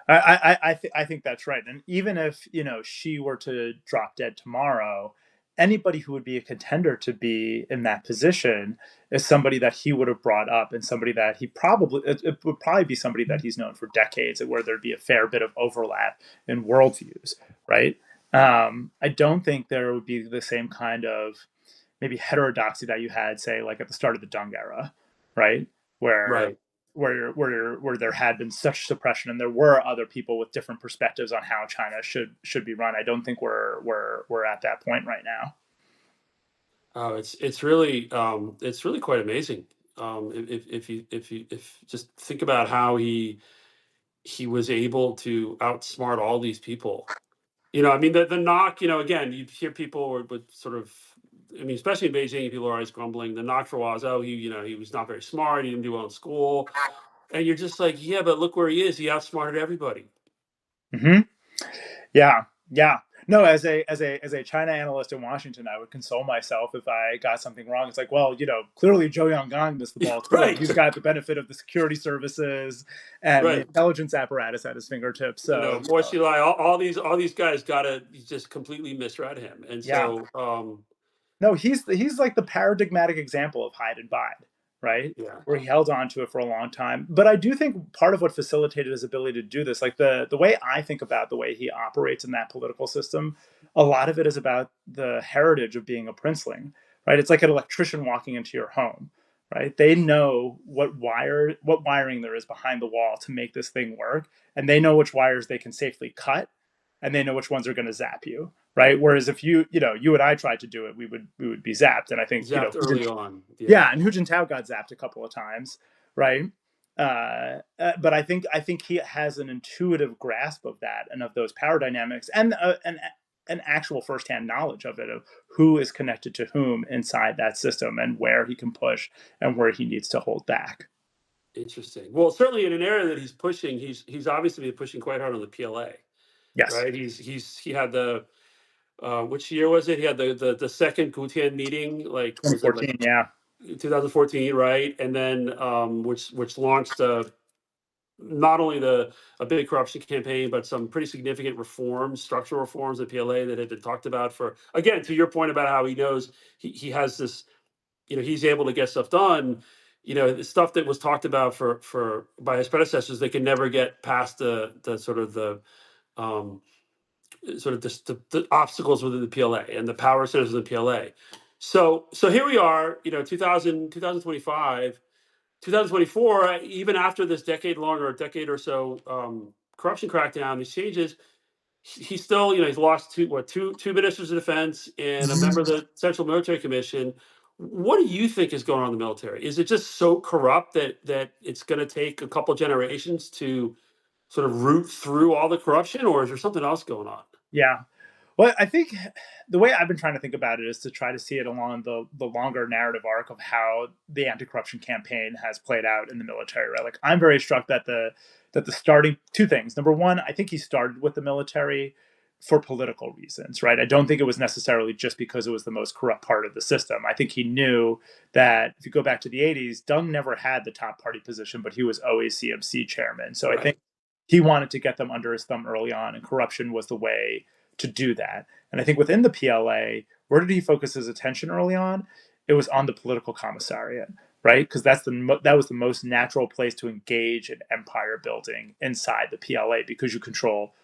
I think that's right. And even if she were to drop dead tomorrow, anybody who would be a contender to be in that position is somebody that he would have brought up, and somebody that it would probably be somebody that he's known for decades, where there'd be a fair bit of overlap in worldviews, right? I don't think there would be the same kind of maybe heterodoxy that you had, say, like at the start of the Deng era, right? Where Right. where there had been such suppression, and there were other people with different perspectives on how China should be run. I don't think we're at that point right now. Oh, it's really quite amazing. If just think about how he was able to outsmart all these people. I mean, the knock. Again, you hear people would sort of, I mean, especially in Beijing, people are always grumbling. The knock for a while is, oh, he was not very smart. He didn't do well in school, and you're just like, yeah, but look where he is. He outsmarted everybody. Hmm. Yeah, yeah. No, as a China analyst in Washington, I would console myself if I got something wrong. It's like, well, clearly Zhou Yonggang missed the ball too. Right. He's got the benefit of the security services and the Right. intelligence apparatus at his fingertips. So, Morshilai, all these guys gotta just completely misread him, and yeah. so No, he's like the paradigmatic example of hide and bide, right? yeah. Where he held on to it for a long time. But I do think part of what facilitated his ability to do this, like the way I think about the way he operates in that political system, a lot of it is about the heritage of being a princeling, right? It's like an electrician walking into your home, right? They know what wiring there is behind the wall to make this thing work, and they know which wires they can safely cut, and they know which ones are going to zap you, right? Whereas if you and I tried to do it, we would be zapped. And I think Zapped early on. Yeah. yeah, and Hu Jintao got zapped a couple of times, right? But I think he has an intuitive grasp of that and of those power dynamics, and an actual firsthand knowledge of it, of who is connected to whom inside that system, and where he can push and where he needs to hold back. Interesting. Well, certainly in an area that he's pushing, he's obviously been pushing quite hard on the PLA, Yes. right? He had the which year was it? He had the second Gutian meeting, like was it like 2014, yeah. 2014, right? And then which launched not only a big corruption campaign, but some pretty significant reforms, structural reforms at PLA that had been talked about for, again, to your point about how he knows he has this, he's able to get stuff done. The stuff that was talked about for by his predecessors, they could never get past the sort of the um, the obstacles within the PLA and the power centers of the PLA. So here we are, 2025, 2024, even after this decade long or a decade or so corruption crackdown, these changes, he's still, he's lost two ministers of defense and a member of the Central Military Commission. What do you think is going on in the military? Is it just so corrupt that it's going to take a couple generations to sort of root through all the corruption, or is there something else going on? Yeah. Well, I think the way I've been trying to think about it is to try to see it along the longer narrative arc of how the anti-corruption campaign has played out in the military, right? Like I'm very struck that the starting two things. Number one, I think he started with the military for political reasons, right? I don't think it was necessarily just because it was the most corrupt part of the system. I think he knew that if you go back to the 80s, Deng never had the top party position, but he was always CMC chairman. So I think he wanted to get them under his thumb early on, and corruption was the way to do that. And I think within the PLA, where did he focus his attention early on? It was on the political commissariat, right? Because that was the most natural place to engage in empire building inside the PLA, because you control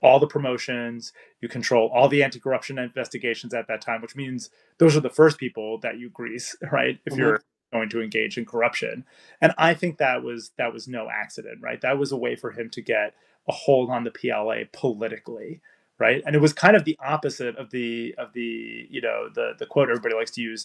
all the promotions, you control all the anti-corruption investigations at that time, which means those are the first people that you grease, right? If you're going to engage in corruption. And I think that was no accident, right? That was a way for him to get a hold on the PLA politically, right? And it was kind of the opposite of the the quote everybody likes to use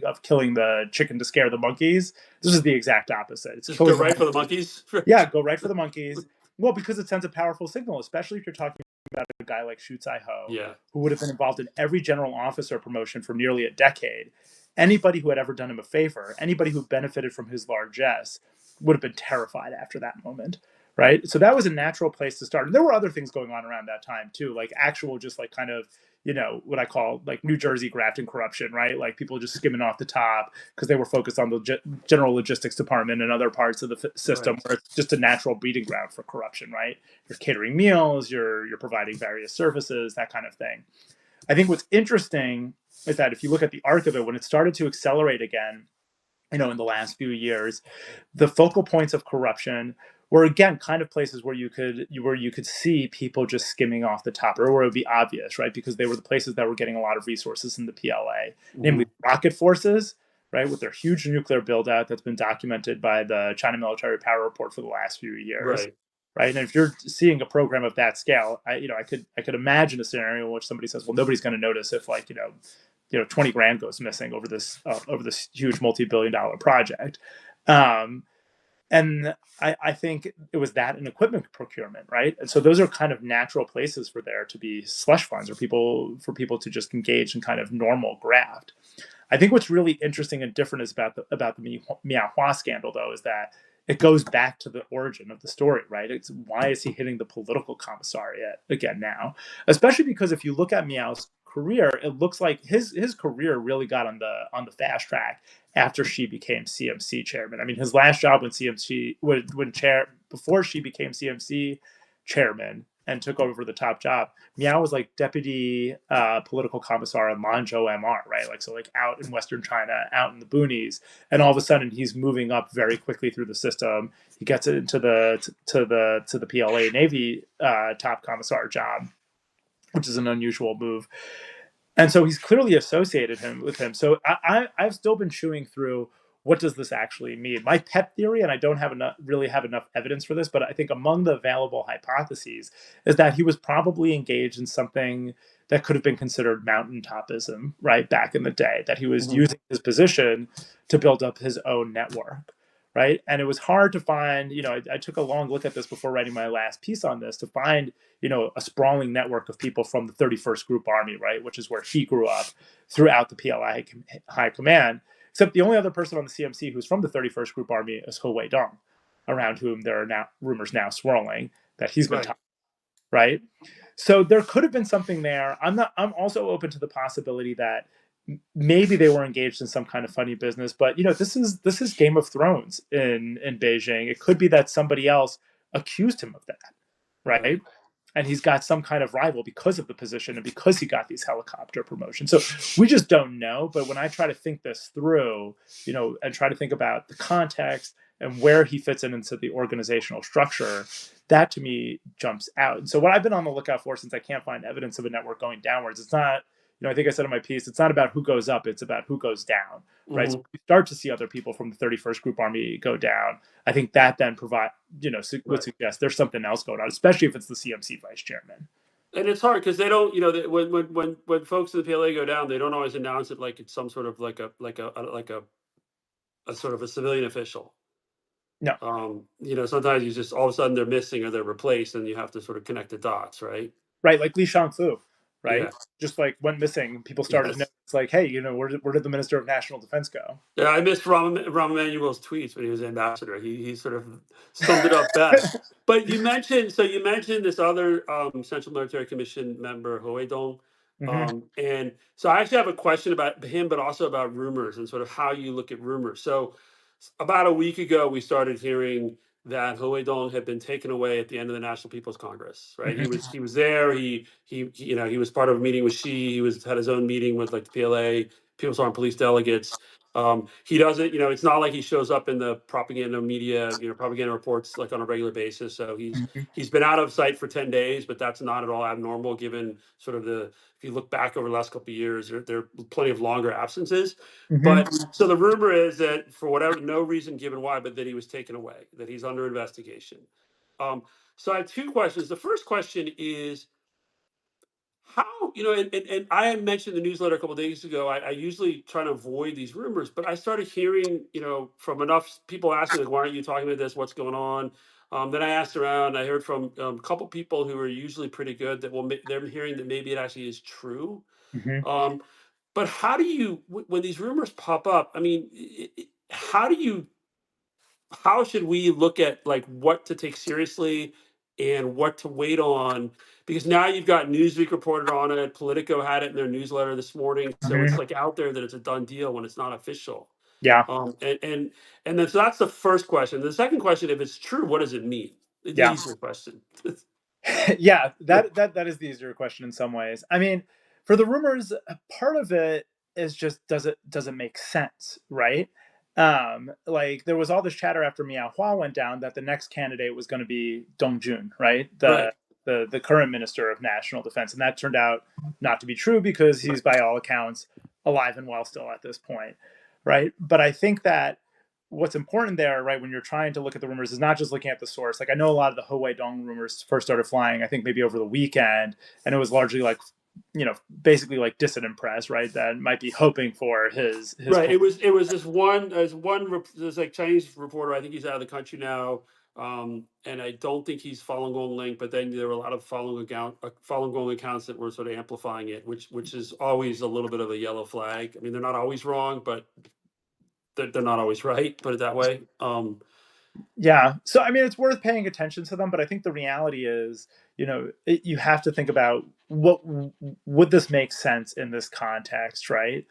of killing the chicken to scare the monkeys. This is the exact opposite. It's just go right for the monkeys. Yeah, go right for the monkeys. Well, because it sends a powerful signal, especially if you're talking about a guy like Shu Tsai-ho, who would have been involved in every general officer promotion for nearly a decade. Anybody who had ever done him a favor, anybody who benefited from his largesse, would have been terrified after that moment, right? So that was a natural place to start. And there were other things going on around that time too, like actual just like kind of what I call like New Jersey graft and corruption, right? Like people just skimming off the top because they were focused on the general logistics department and other parts of the system, where it's just a natural breeding ground for corruption, right? You're catering meals, you're providing various services, that kind of thing. I think what's interesting is that if you look at the arc of it, when it started to accelerate again, in the last few years, the focal points of corruption were again kind of places where you could see people just skimming off the top, or where it would be obvious, right? Because they were the places that were getting a lot of resources in the PLA, namely rocket forces, right, with their huge nuclear build out that's been documented by the China Military Power Report for the last few years. Right. And if you're seeing a program of that scale, I could imagine a scenario in which somebody says, well, nobody's going to notice if 20 grand goes missing over this huge multi-billion-dollar project. And I think it was that and equipment procurement, right? And so those are kind of natural places for there to be slush funds, or for people to just engage in kind of normal graft. I think what's really interesting and different is about the Miao Hua scandal, though, is that it goes back to the origin of the story, right? It's why is he hitting the political commissariat again now? Especially because if you look at Miao's career, it looks like his career really got on the fast track after Xi became CMC chairman. I mean, his last job before Xi became CMC chairman and took over the top job, Miao was like deputy political commissar in Lanzhou MR, right? Like out in Western China, out in the boonies, and all of a sudden he's moving up very quickly through the system. He gets it into the PLA Navy top commissar job, which is an unusual move. And so he's clearly associated with him. So I've still been chewing through, what does this actually mean? My pet theory, and I don't really have enough evidence for this, but I think among the available hypotheses is that he was probably engaged in something that could have been considered mountaintopism, right, back in the day, that he was using his position to build up his own network. Right. And it was hard to find, I took a long look at this before writing my last piece on this, to find, a sprawling network of people from the 31st Group Army, right, which is where he grew up, throughout the PLA High Command. Except the only other person on the CMC who's from the 31st Group Army is He Weidong, around whom there are now rumors swirling that he's been talking. right? So there could have been something there. I'm also open to the possibility that maybe they were engaged in some kind of funny business, but this is Game of Thrones in Beijing. It could be that somebody else accused him of that, Right. right? And he's got some kind of rival because of the position and because he got these helicopter promotions. So we just don't know. But when I try to think this through, and try to think about the context and where he fits into the organizational structure, that to me jumps out. And so what I've been on the lookout for, since I can't find evidence of a network going downwards, it's not, I think I said in my piece, it's not about who goes up, it's about who goes down, right? So Hmm. we start to see other people from the 31st Group Army go down. I think that then would Right. suggest there's something else going on, especially if it's the CMC vice chairman. And it's hard because they don't, when folks in the PLA go down, they don't always announce it like it's some sort of a sort of a civilian official. No, Sometimes you just all of a sudden they're missing or they're replaced, and you have to sort of connect the dots, right? right? Like Li Shangfu, right? Yeah. Just like went missing. People started to know. Yes. It's like, hey, where did the Minister of National Defense go? Yeah, I missed Rahm Emanuel's tweets when he was ambassador. He sort of summed it up best. But you mentioned this other Central Military Commission member, Dong. Hmm. And so I actually have a question about him, but also about rumors and sort of how you look at rumors. So about a week ago, we started hearing that Dong had been taken away at the end of the National People's Congress. Right? Hmm. He was there. He was part of a meeting with Xi. Had his own meeting with like the PLA, People's Armed Police delegates. He doesn't, it's not like he shows up in the propaganda media, propaganda reports like on a regular basis. So he's been out of sight for 10 days, but that's not at all abnormal given sort of if you look back over the last couple of years, there are plenty of longer absences. Hmm. But so the rumor is that for whatever, no reason given why, but that he was taken away, that he's under investigation. Um, so I have two questions. The first question is, how and I had mentioned the newsletter a couple of days ago. I usually try to avoid these rumors, but I started hearing from enough people asking like, why aren't you talking about this, what's going on? Then I asked around. I heard from a couple people who are usually pretty good that they're hearing that maybe it actually is true. Hmm. um, but how do you when these rumors pop up, I mean, how should we look at like what to take seriously and what to wait on? Because now you've got Newsweek reported on it, Politico had it in their newsletter this morning, so it's Hmm. like out there that it's a done deal when it's not official. Yeah, And then so that's the first question. The second question, if it's true, what does it mean? The yeah. easier question. Yeah, that is the easier question in some ways. I mean, for the rumors, part of it is just does it make sense, right? Like there was all this chatter after Miao Hua went down that the next candidate was going to be Dong Jun, right? The Right. the current Minister of National Defense, and that turned out not to be true because he's by all accounts alive and well still at this point, right? But I think that what's important there, right, when you're trying to look at the rumors is not just looking at the source. Like I know a lot of the He Weidong rumors first started flying, I think maybe over the weekend, and it was largely like, basically like dissident press, right, that might be hoping for his. Right. It was this one there's like Chinese reporter. I think he's out of the country now, and I don't think he's Falun Gong linked. But then there were a lot of Falun Gong accounts that were sort of amplifying it, which is always a little bit of a yellow flag. I mean, they're not always wrong, but they're not always right. Put it that way. Yeah. So, I mean, it's worth paying attention to them, but I think the reality is, you have to think about what would this make sense in this context, right?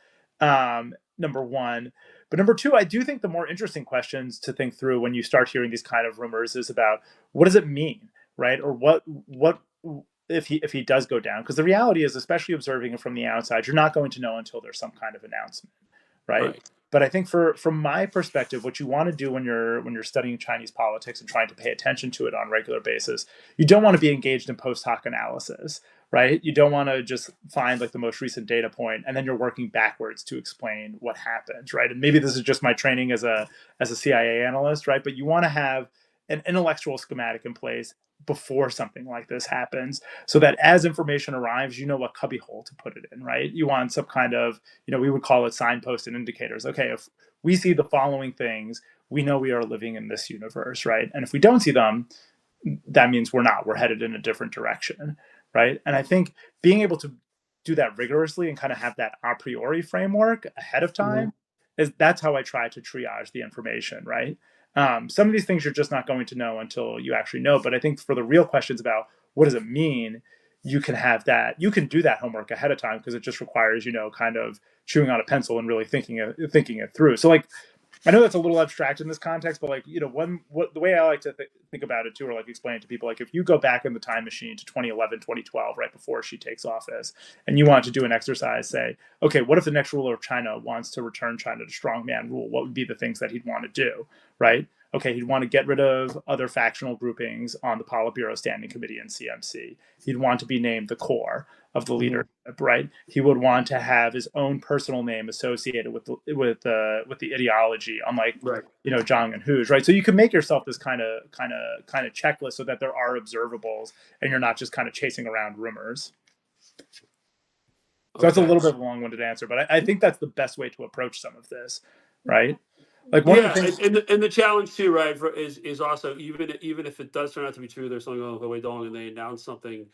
Number one. But number two, I do think the more interesting questions to think through when you start hearing these kind of rumors is about what does it mean, right? Or what if he does go down? Because the reality is, especially observing it from the outside, you're not going to know until there's some kind of announcement, right? Right. But I think from my perspective, what you want to do when you're studying Chinese politics and trying to pay attention to it on a regular basis, you don't want to be engaged in post hoc analysis, right? You don't want to just find like the most recent data point and then you're working backwards to explain what happened, right? And maybe this is just my training as a CIA analyst, right? But you want to have an intellectual schematic in place before something like this happens so that as information arrives, you know what cubbyhole to put it in, right? You want some kind of, we would call it signpost and indicators. Okay, if we see the following things, we know we are living in this universe, right? And if we don't see them, that means we're headed in a different direction, right? And I think being able to do that rigorously and kind of have that a priori framework ahead of Mhm. time that's how I try to triage the information, right? Some of these things you're just not going to know until you actually know. But I think for the real questions about what does it mean? You can have that. You can do that homework ahead of time because it just requires, kind of chewing on a pencil and really thinking it through. So like, I know that's a little abstract in this context, but like, the way I like to think about it too, or like explain it to people, like if you go back in the time machine to 2011, 2012, right before she takes office, and you want to do an exercise, say, okay, what if the next ruler of China wants to return China to strongman rule? What would be the things that he'd want to do, right? Okay, he'd want to get rid of other factional groupings on the Politburo Standing Committee and CMC. He'd want to be named the core of the leadership, right? He would want to have his own personal name associated with the ideology, unlike Right. Zhang and Hu's, right? So you can make yourself this kind of checklist so that there are observables, and you're not just kind of chasing around rumors. So that's a little bit of a long-winded answer, but I think that's the best way to approach some of this, right? Like one of the things, and the challenge too, right, is also even if it does turn out to be true, there's something wrong with the way Dong, and they announce something.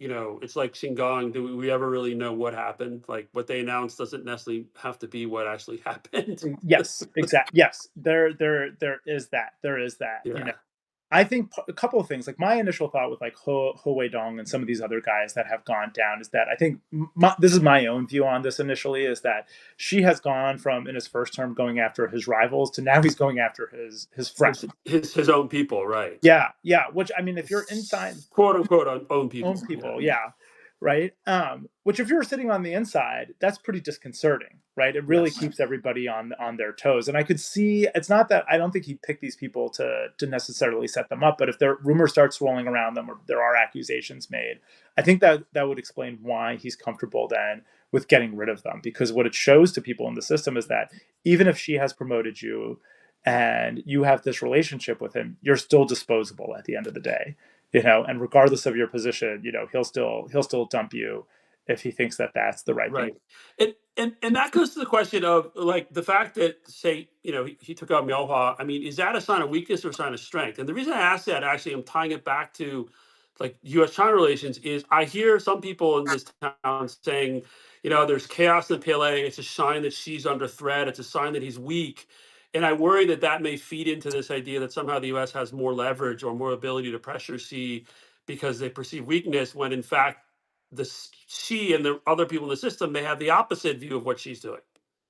It's like Xinjiang. Do we ever really know what happened? Like what they announced doesn't necessarily have to be what actually happened. yes, exactly. Yes, there is that. There is that. Yeah. I think a couple of things. Like my initial thought with like Ho Weidong and some of these other guys that have gone down is that I think this is my own view on this initially, is that Xi has gone from in his first term going after his rivals to now he's going after his friends, his own people, right? Yeah. Which, I mean, if you're inside, quote unquote own people, yeah, right. Which if you're sitting on the inside, that's pretty disconcerting, right? It really keeps everybody on their toes. And I could see, it's not that I don't think he picked these people to necessarily set them up, but if their rumor starts rolling around them or there are accusations made, I think that would explain why he's comfortable then with getting rid of them, because what it shows to people in the system is that even if she has promoted you and you have this relationship with him, you're still disposable at the end of the day, and regardless of your position, he'll still dump you if he thinks that that's the right thing. And that goes to the question of like the fact that, say, he took out Miao Hua. I mean, is that a sign of weakness or a sign of strength? And the reason I ask that, actually, I'm tying it back to like U.S.-China relations, is I hear some people in this town saying, there's chaos in the PLA. It's a sign that she's under threat. It's a sign that he's weak. And I worry that that may feed into this idea that somehow the U.S. has more leverage or more ability to pressure Xi because they perceive weakness, when in fact she and the other people in the system may have the opposite view of what she's doing.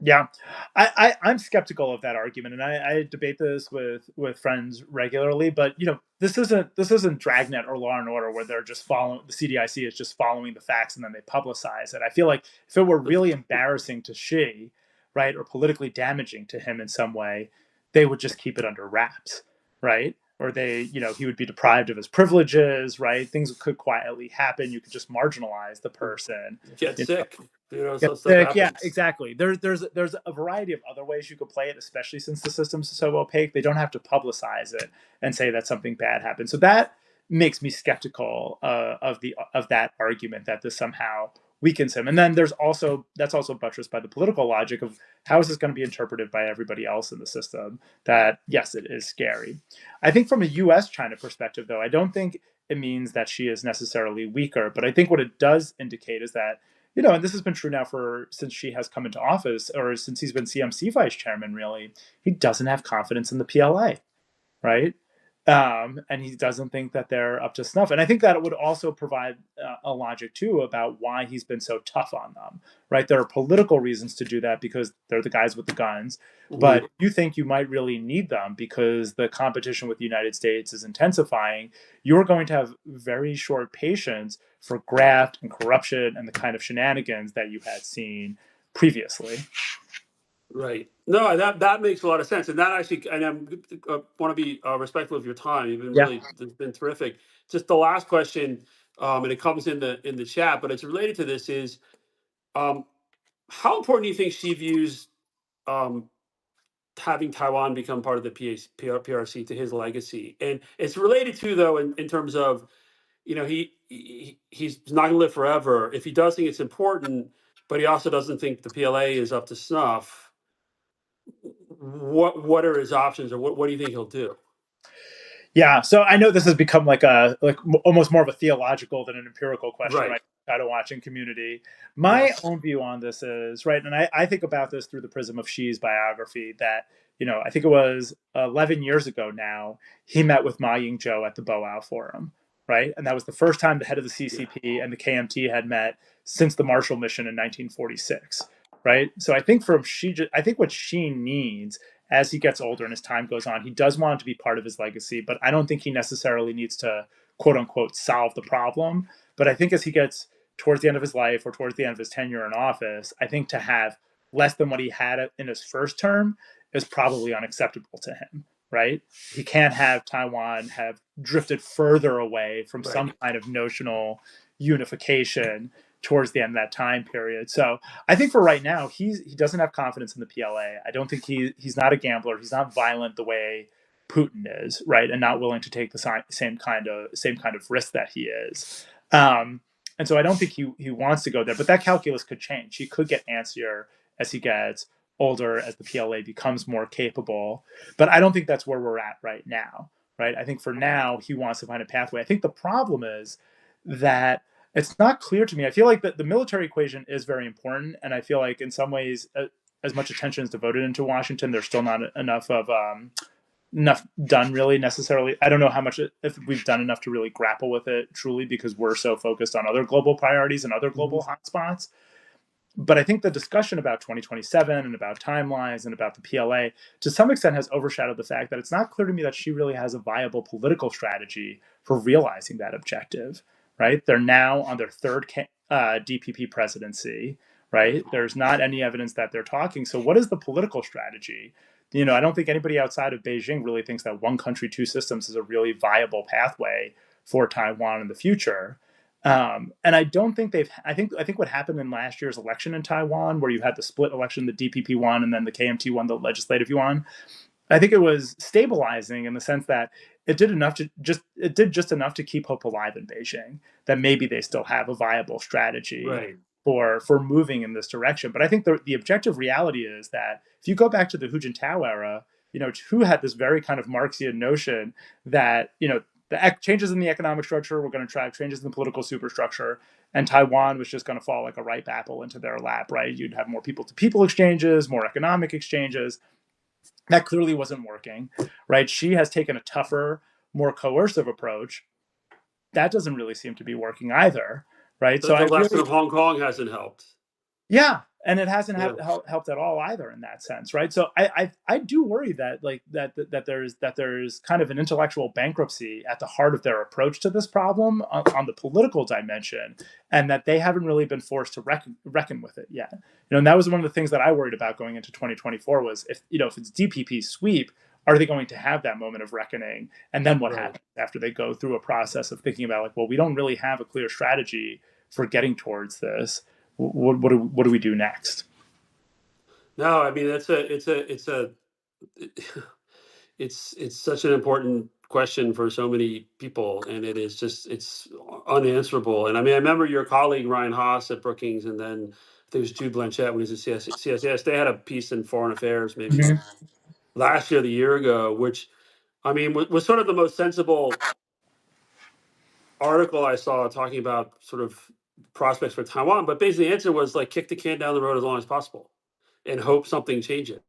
Yeah, I'm skeptical of that argument, and I debate this with friends regularly. But this isn't Dragnet or Law and Order where they're just following, the CDIC is just following the facts and then they publicize it. I feel like if it were really embarrassing to Xi, right, or politically damaging to him in some way, they would just keep it under wraps, right? Or he would be deprived of his privileges, right? Things could quietly happen. You could just marginalize the person. Get sick. Get sick. Yeah, exactly. There's a variety of other ways you could play it, especially since the system's so opaque. They don't have to publicize it and say that something bad happened. So that makes me skeptical of that argument that this somehow weakens him. And then that's also buttressed by the political logic of how is this going to be interpreted by everybody else in the system, that yes, it is scary. I think from a US-China perspective, though, I don't think it means that she is necessarily weaker, but I think what it does indicate is that, and this has been true now since she has come into office, or since he's been CMC vice chairman, really, he doesn't have confidence in the PLA, right? And he doesn't think that they're up to snuff. And I think that it would also provide a logic, too, about why he's been so tough on them, right? There are political reasons to do that because they're the guys with the guns. But you think you might really need them because the competition with the United States is intensifying. You're going to have very short patience for graft and corruption and the kind of shenanigans that you had seen previously. Right. No, that makes a lot of sense, and that actually, and I want to be respectful of your time. You've been it's been terrific. Just the last question, and it comes in the chat, but it's related to this: is how important do you think she views having Taiwan become part of the PRC to his legacy? And it's related to, though, in terms of, he's not going to live forever. If he does think it's important, but he also doesn't think the PLA is up to snuff, what are his options, or what do you think he'll do? Yeah, so I know this has become like almost more of a theological than an empirical question, right? Shadow watching community. My own view on this is, right, and I think about this through the prism of Xi's biography, that, I think it was 11 years ago now, he met with Ma Ying-jeou at the Boao Forum, right? And that was the first time the head of the Yeah. CCP and the KMT had met since the Marshall Mission in 1946, right? So I think I think what Xi needs as he gets older and as time goes on, he does want it to be part of his legacy, but I don't think he necessarily needs to quote unquote solve the problem. But I think as he gets towards the end of his life or towards the end of his tenure in office, I think to have less than what he had in his first term is probably unacceptable to him, right? He can't have Taiwan have drifted further away from Right. some kind of notional unification towards the end of that time period. So I think for right now, he doesn't have confidence in the PLA. I don't think he's not a gambler. He's not violent the way Putin is, right, and not willing to take the same kind of risk that he is. And so I don't think he wants to go there. But that calculus could change. He could get antsier as he gets older, as the PLA becomes more capable. But I don't think that's where we're at right now, right? I think for now he wants to find a pathway. I think the problem is that it's not clear to me. I feel like the military equation is very important, and I feel like in some ways, as much attention is devoted into Washington, there's still not enough done really necessarily. I don't know how much if we've done enough to really grapple with it truly because we're so focused on other global priorities and other global hotspots. But I think the discussion about 2027 and about timelines and about the PLA to some extent has overshadowed the fact that it's not clear to me that she really has a viable political strategy for realizing that objective, right? They're now on their third DPP presidency, right? There's not any evidence that they're talking. So what is the political strategy? I don't think anybody outside of Beijing really thinks that one country, two systems is a really viable pathway for Taiwan in the future. And I don't think they've. I think what happened in last year's election in Taiwan, where you had the split election, the DPP won, and then the KMT won, the legislative yuan. I think it was stabilizing in the sense that it did just enough to keep hope alive in Beijing. That maybe they still have a viable strategy Right. for moving in this direction. But I think the objective reality is that if you go back to the Hu Jintao era, Hu had this very kind of Marxian notion that the changes in the economic structure were going to track changes in the political superstructure, and Taiwan was just going to fall like a ripe apple into their lap, right? You'd have more people-to-people exchanges, more economic exchanges. That clearly wasn't working, right? She has taken a tougher, more coercive approach. That doesn't really seem to be working either, right? So The I lesson really, of Hong Kong hasn't helped. yeah, and it hasn't Yeah. helped at all either in that sense, right? So I do worry that there's kind of an intellectual bankruptcy at the heart of their approach to this problem on the political dimension, and that they haven't really been forced to reckon with it yet. And that was one of the things that I worried about going into 2024 was if it's DPP sweep, are they going to have that moment of reckoning, and then what Right. happens after they go through a process of thinking about like, well, we don't really have a clear strategy for getting towards this. What do we do next? No, I mean it's such an important question for so many people, and it's unanswerable. And I mean, I remember your colleague Ryan Haas at Brookings, and then I think it was Jude Blanchett when he was at CSS. They had a piece in Foreign Affairs maybe Mhm. last year, the year ago, which I mean was sort of the most sensible article I saw talking about sort of prospects for Taiwan. But basically, the answer was like kick the can down the road as long as possible and hope something changes.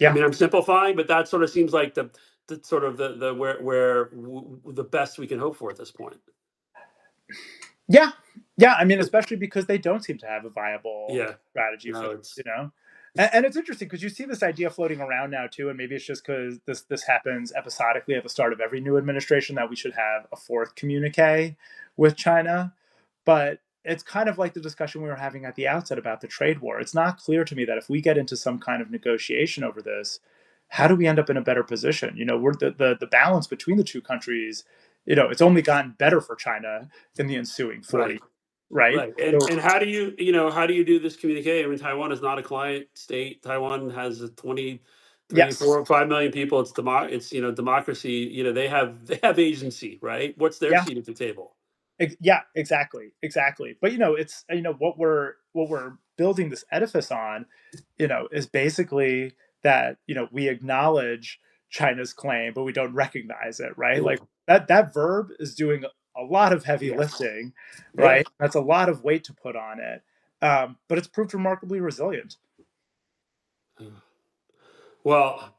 I Yeah, mean, I'm simplifying, but that sort of seems like the sort of the where the best we can hope for at this point. yeah, yeah. I mean, especially because they don't seem to have a viable Yeah, strategy for no, this, it's And it's interesting because you see this idea floating around now too, and maybe it's just because this happens episodically at the start of every new administration that we should have a fourth communique with China, but it's kind of like the discussion we were having at the outset about the trade war. It's not clear to me that if we get into some kind of negotiation over this, how do we end up in a better position? We're the balance between the two countries. It's only gotten better for China in the ensuing 40, right, right? right. So And how do how do you do this communique? I mean, Taiwan is not a client state. Taiwan has a 23, yes, 4, 5 million people. It's democracy. They have agency, right? What's their yeah, seat at the table? Yeah, exactly. But it's what we're building this edifice on, is basically that we acknowledge China's claim, but we don't recognize it, right? Yeah, Like that verb is doing a lot of heavy yeah, lifting, yeah. right? That's a lot of weight to put on it, but it's proved remarkably resilient. Well,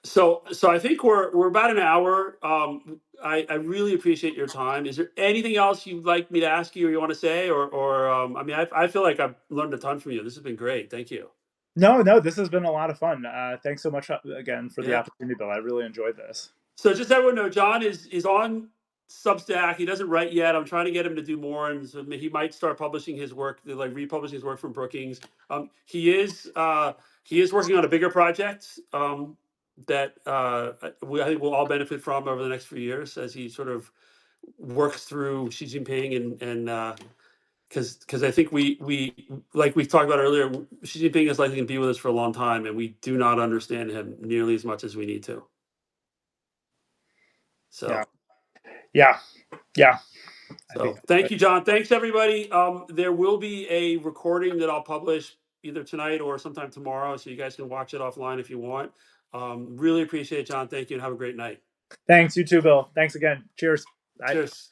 So I think we're about an hour. I really appreciate your time. Is there anything else you'd like me to ask you or you want to say? Or I mean, I feel like I've learned a ton from you. This has been great. Thank you. No, this has been a lot of fun. Thanks so much again for the Yeah. opportunity, Bill. I really enjoyed this. So just so everyone know, John is on Substack. He doesn't write yet. I'm trying to get him to do more, and so he might start publishing his work, like republishing his work from Brookings. He is working on a bigger project that I think we'll all benefit from over the next few years as he sort of works through Xi Jinping and because I think we like we talked about earlier, Xi Jinping is likely to be with us for a long time, and we do not understand him nearly as much as we need to. So. Yeah. I So think thank you, John. Thanks, everybody. There will be a recording that I'll publish either tonight or sometime tomorrow, so you guys can watch it offline if you want. Really appreciate it, John. Thank you, and have a great night. Thanks, you too, Bill. Thanks again. Cheers. Bye. Cheers.